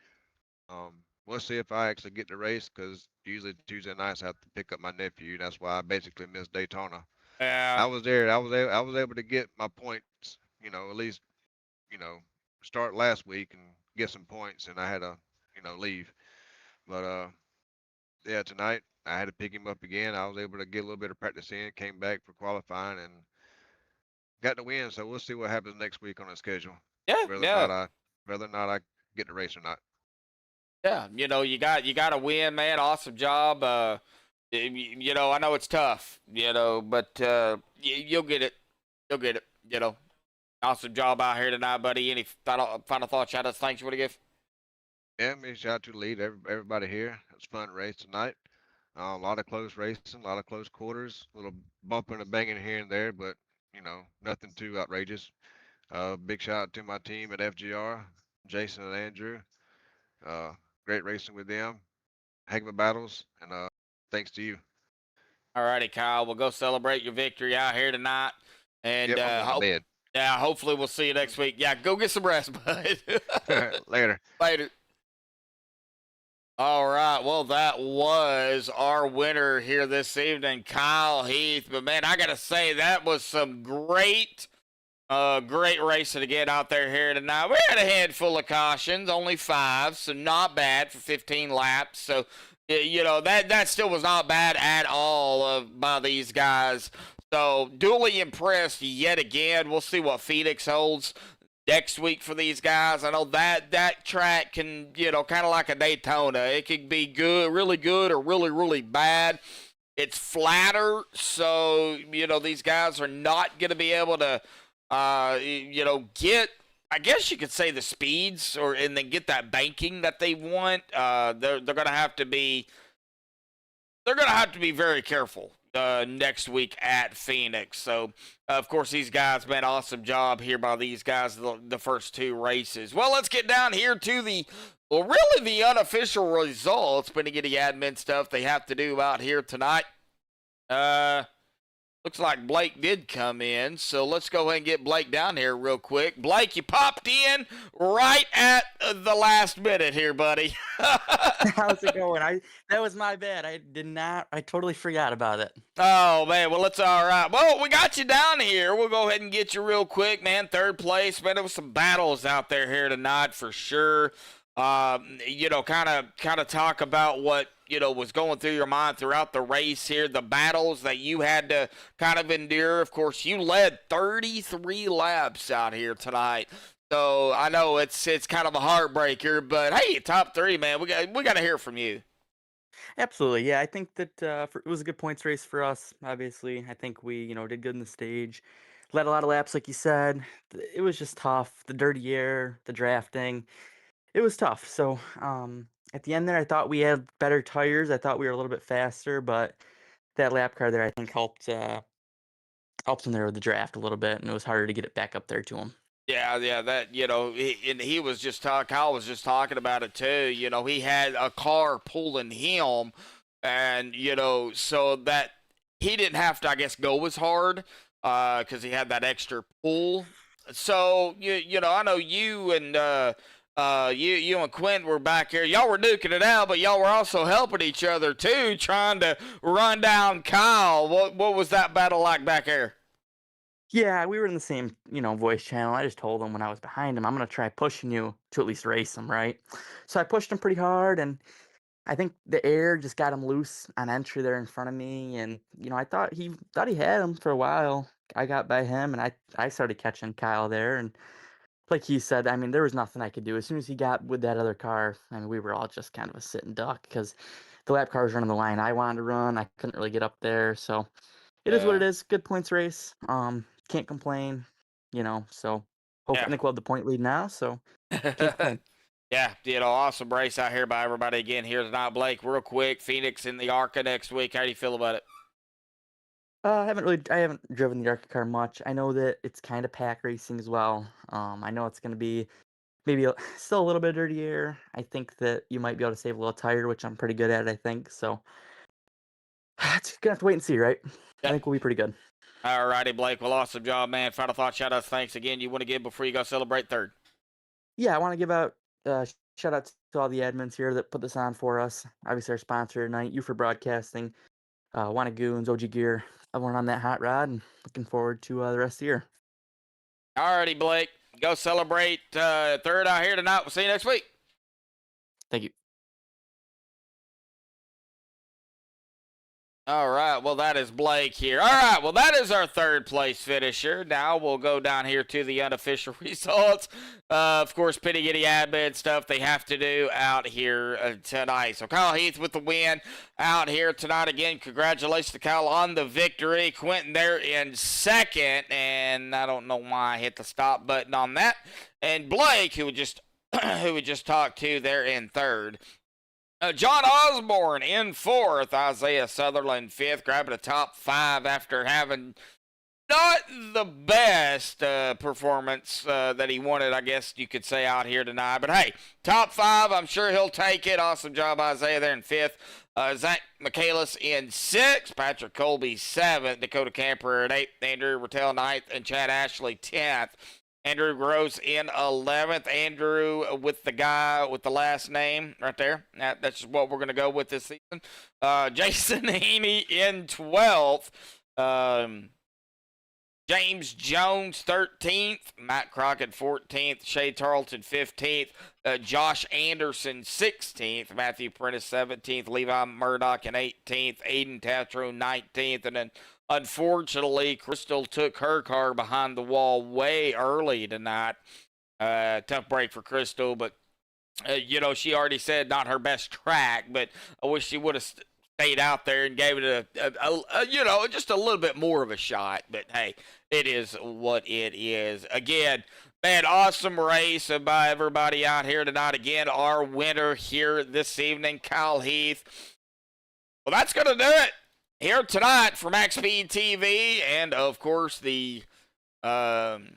We'll see if I actually get to race, because usually Tuesday nights I have to pick up my nephew. That's why I basically missed Daytona. Yeah. I was there. I was able to get my points. At least start last week and get some points, and I had to leave. But yeah, tonight I had to pick him up again. I was able to get a little bit of practice in, came back for qualifying, and got the win. So we'll see what happens next week on the schedule. Yeah, Whether or not I get the race or not. Yeah, you got to win, man. Awesome job. I know it's tough, but you'll get it. You'll get it. Awesome job out here tonight, buddy. Any final thoughts, shout-outs, thanks you want to give? Yeah, shout out to the lead, everybody here. It's a fun race tonight. A lot of close racing, a lot of close quarters, a little bumping and banging here and there, but nothing too outrageous. Big shout out to my team at FGR, Jason and Andrew. Great racing with them. Heck of a battles, and thanks to you. All righty, Kyle. We'll go celebrate your victory out here tonight. And Yep, I'm going to bed. yeah, hopefully we'll see you next week. Yeah, go get some rest, bud. Later. Later. All right, well, that was our winner here this evening, Kyle Heath. But, man, I got to say, that was some great racing again out there here tonight. We had a handful of cautions, only 5, so not bad for 15 laps. So, that still was not bad at all by these guys. So, duly impressed yet again. We'll see what Phoenix holds next week for these guys. I know that track can, kind of like a Daytona. It could be good, or really, really bad. It's flatter, so, these guys are not going to be able to, get I guess you could say the speeds, and then get that banking that they want. They're gonna have to be very careful next week at Phoenix. So, of course, these guys made an awesome job here by these guys the first 2 races. Well, let's get down here to really the unofficial results. But to get the admin stuff they have to do out here tonight. Looks like Blake did come in, so let's go ahead and get Blake down here real quick. Blake, you popped in right at the last minute here, buddy. How's it going? That was my bad. I totally forgot about it. Oh, man, well, it's all right. Well, we got you down here. We'll go ahead and get you real quick, man. 3rd place, man. There was some battles out there here tonight for sure. You know, kind of talk about what, you know, was going through your mind throughout the race here, the battles that you had to kind of endure. Of course, you led 33 laps out here tonight. So I know it's kind of a heartbreaker, but hey, top 3, man, we got to hear from you. Absolutely, yeah. I think that it was a good points race for us. Obviously, I think we, did good in the stage, led a lot of laps, like you said. It was just tough. The dirty air, the drafting, it was tough. So at the end there, I thought we had better tires. I thought we were a little bit faster, but that lap car there, I think, helped him there with the draft a little bit, and it was harder to get it back up there to him. Yeah, that, he was just Kyle was just talking about it too. He had a car pulling him, and, so that he didn't have to, I guess, go as hard because he had that extra pull. So, I know you and you and Quinn were back here. Y'all were duking it out, but y'all were also helping each other too, trying to run down Kyle. What was that battle like back here? Yeah, we were in the same, voice channel. I just told him when I was behind him, I'm going to try pushing you to at least race him, right? So I pushed him pretty hard, and I think the air just got him loose on entry there in front of me. And, I thought he had him for a while. I got by him, and I started catching Kyle there. And like he said, I mean, there was nothing I could do. As soon as he got with that other car, I mean, we were all just kind of a sitting duck because the lap car was running the line I wanted to run. I couldn't really get up there. So it is what it is. Good points race. Can't complain, so hopefully I think we'll have the point lead now, so can't complain. Yeah, awesome race out here by everybody again here tonight. Blake, real quick, Phoenix in the ARCA next week. How do you feel about it? I haven't driven the ARCA car much. I know that it's kind of pack racing as well. I know it's going to be maybe still a little bit of dirty air. I think that you might be able to save a little tire, which I'm pretty good at, I think, so it's going to have to wait and see, right? Yep. I think we'll be pretty good. All righty, Blake. Well, awesome job, man. Final thought, shout outs, thanks again. You want to give before you go celebrate 3rd? Yeah, I want to give out shout outs to all the admins here that put this on for us. Obviously, our sponsor tonight, You for Broadcasting, Wanna Goons, OG Gear, everyone on that hot rod, and looking forward to the rest of the year. All righty, Blake. Go celebrate 3rd out here tonight. We'll see you next week. Thank you. All right, well, that is Blake here. All right, well, that is our 3rd place finisher. Now we'll go down here to the unofficial results. Of course, Pitty Giddy admin stuff they have to do out here tonight. So Kyle Heath with the win out here tonight. Again, congratulations to Kyle on the victory. Quentin there in 2nd, and I don't know why I hit the stop button on that. And Blake, who we just talked to, there in 3rd. John Osborne in 4th, Isaiah Sutherland 5th, grabbing a top 5 after having not the best performance that he wanted, I guess you could say, out here tonight. But hey, top 5, I'm sure he'll take it. Awesome job, Isaiah, there in 5th. Zach Michaelis in 6th, Patrick Colby 7th, Dakota Camper at 8th, Andrew Rattel 9th, and Chad Ashley 10th. Andrew Gross in 11th. Andrew with the guy with the last name right there. That's just what we're going to go with this season. Jason Heaney in 12th. James Jones 13th. Matt Crockett 14th. Shay Tarleton 15th. Josh Anderson 16th. Matthew Prentice 17th. Levi Murdoch in 18th. Aiden Tatro 19th. And then unfortunately, Crystal took her car behind the wall way early tonight. Tough break for Crystal, but, she already said not her best track, but I wish she would have stayed out there and gave it just a little bit more of a shot. But, hey, it is what it is. Again, Man, awesome race by everybody out here tonight. Again, our winner here this evening, Kyle Heath. Well, that's going to do it here tonight for MaxspeedTV TV and, of course, the Southern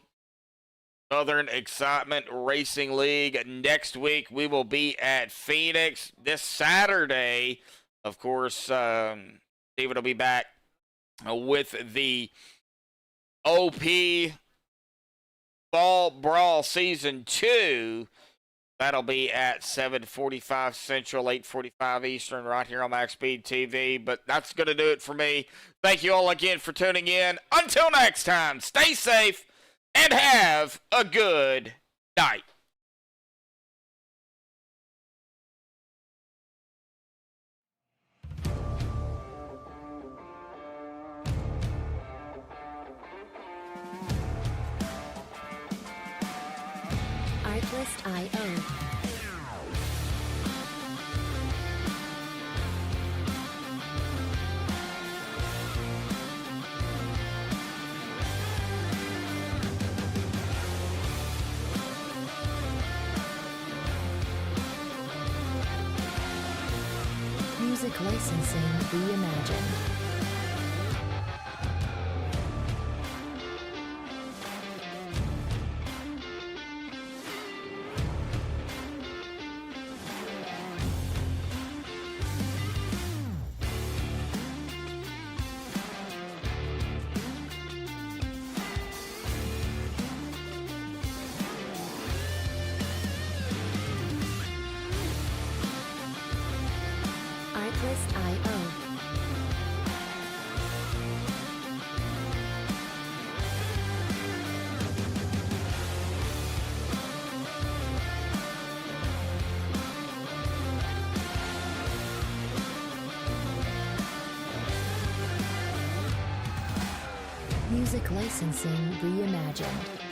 Excitement Racing League. Next week, we will be at Phoenix this Saturday. Of course, Steven will be back with the OP Fall Brawl Season 2. That'll be at 7:45 Central, 8:45 Eastern, right here on MaxspeedTV TV. But that's going to do it for me. Thank you all again for tuning in. Until next time, stay safe and have a good night. Artlist.io. Music licensing reimagined. Artlist.io. Music licensing reimagined.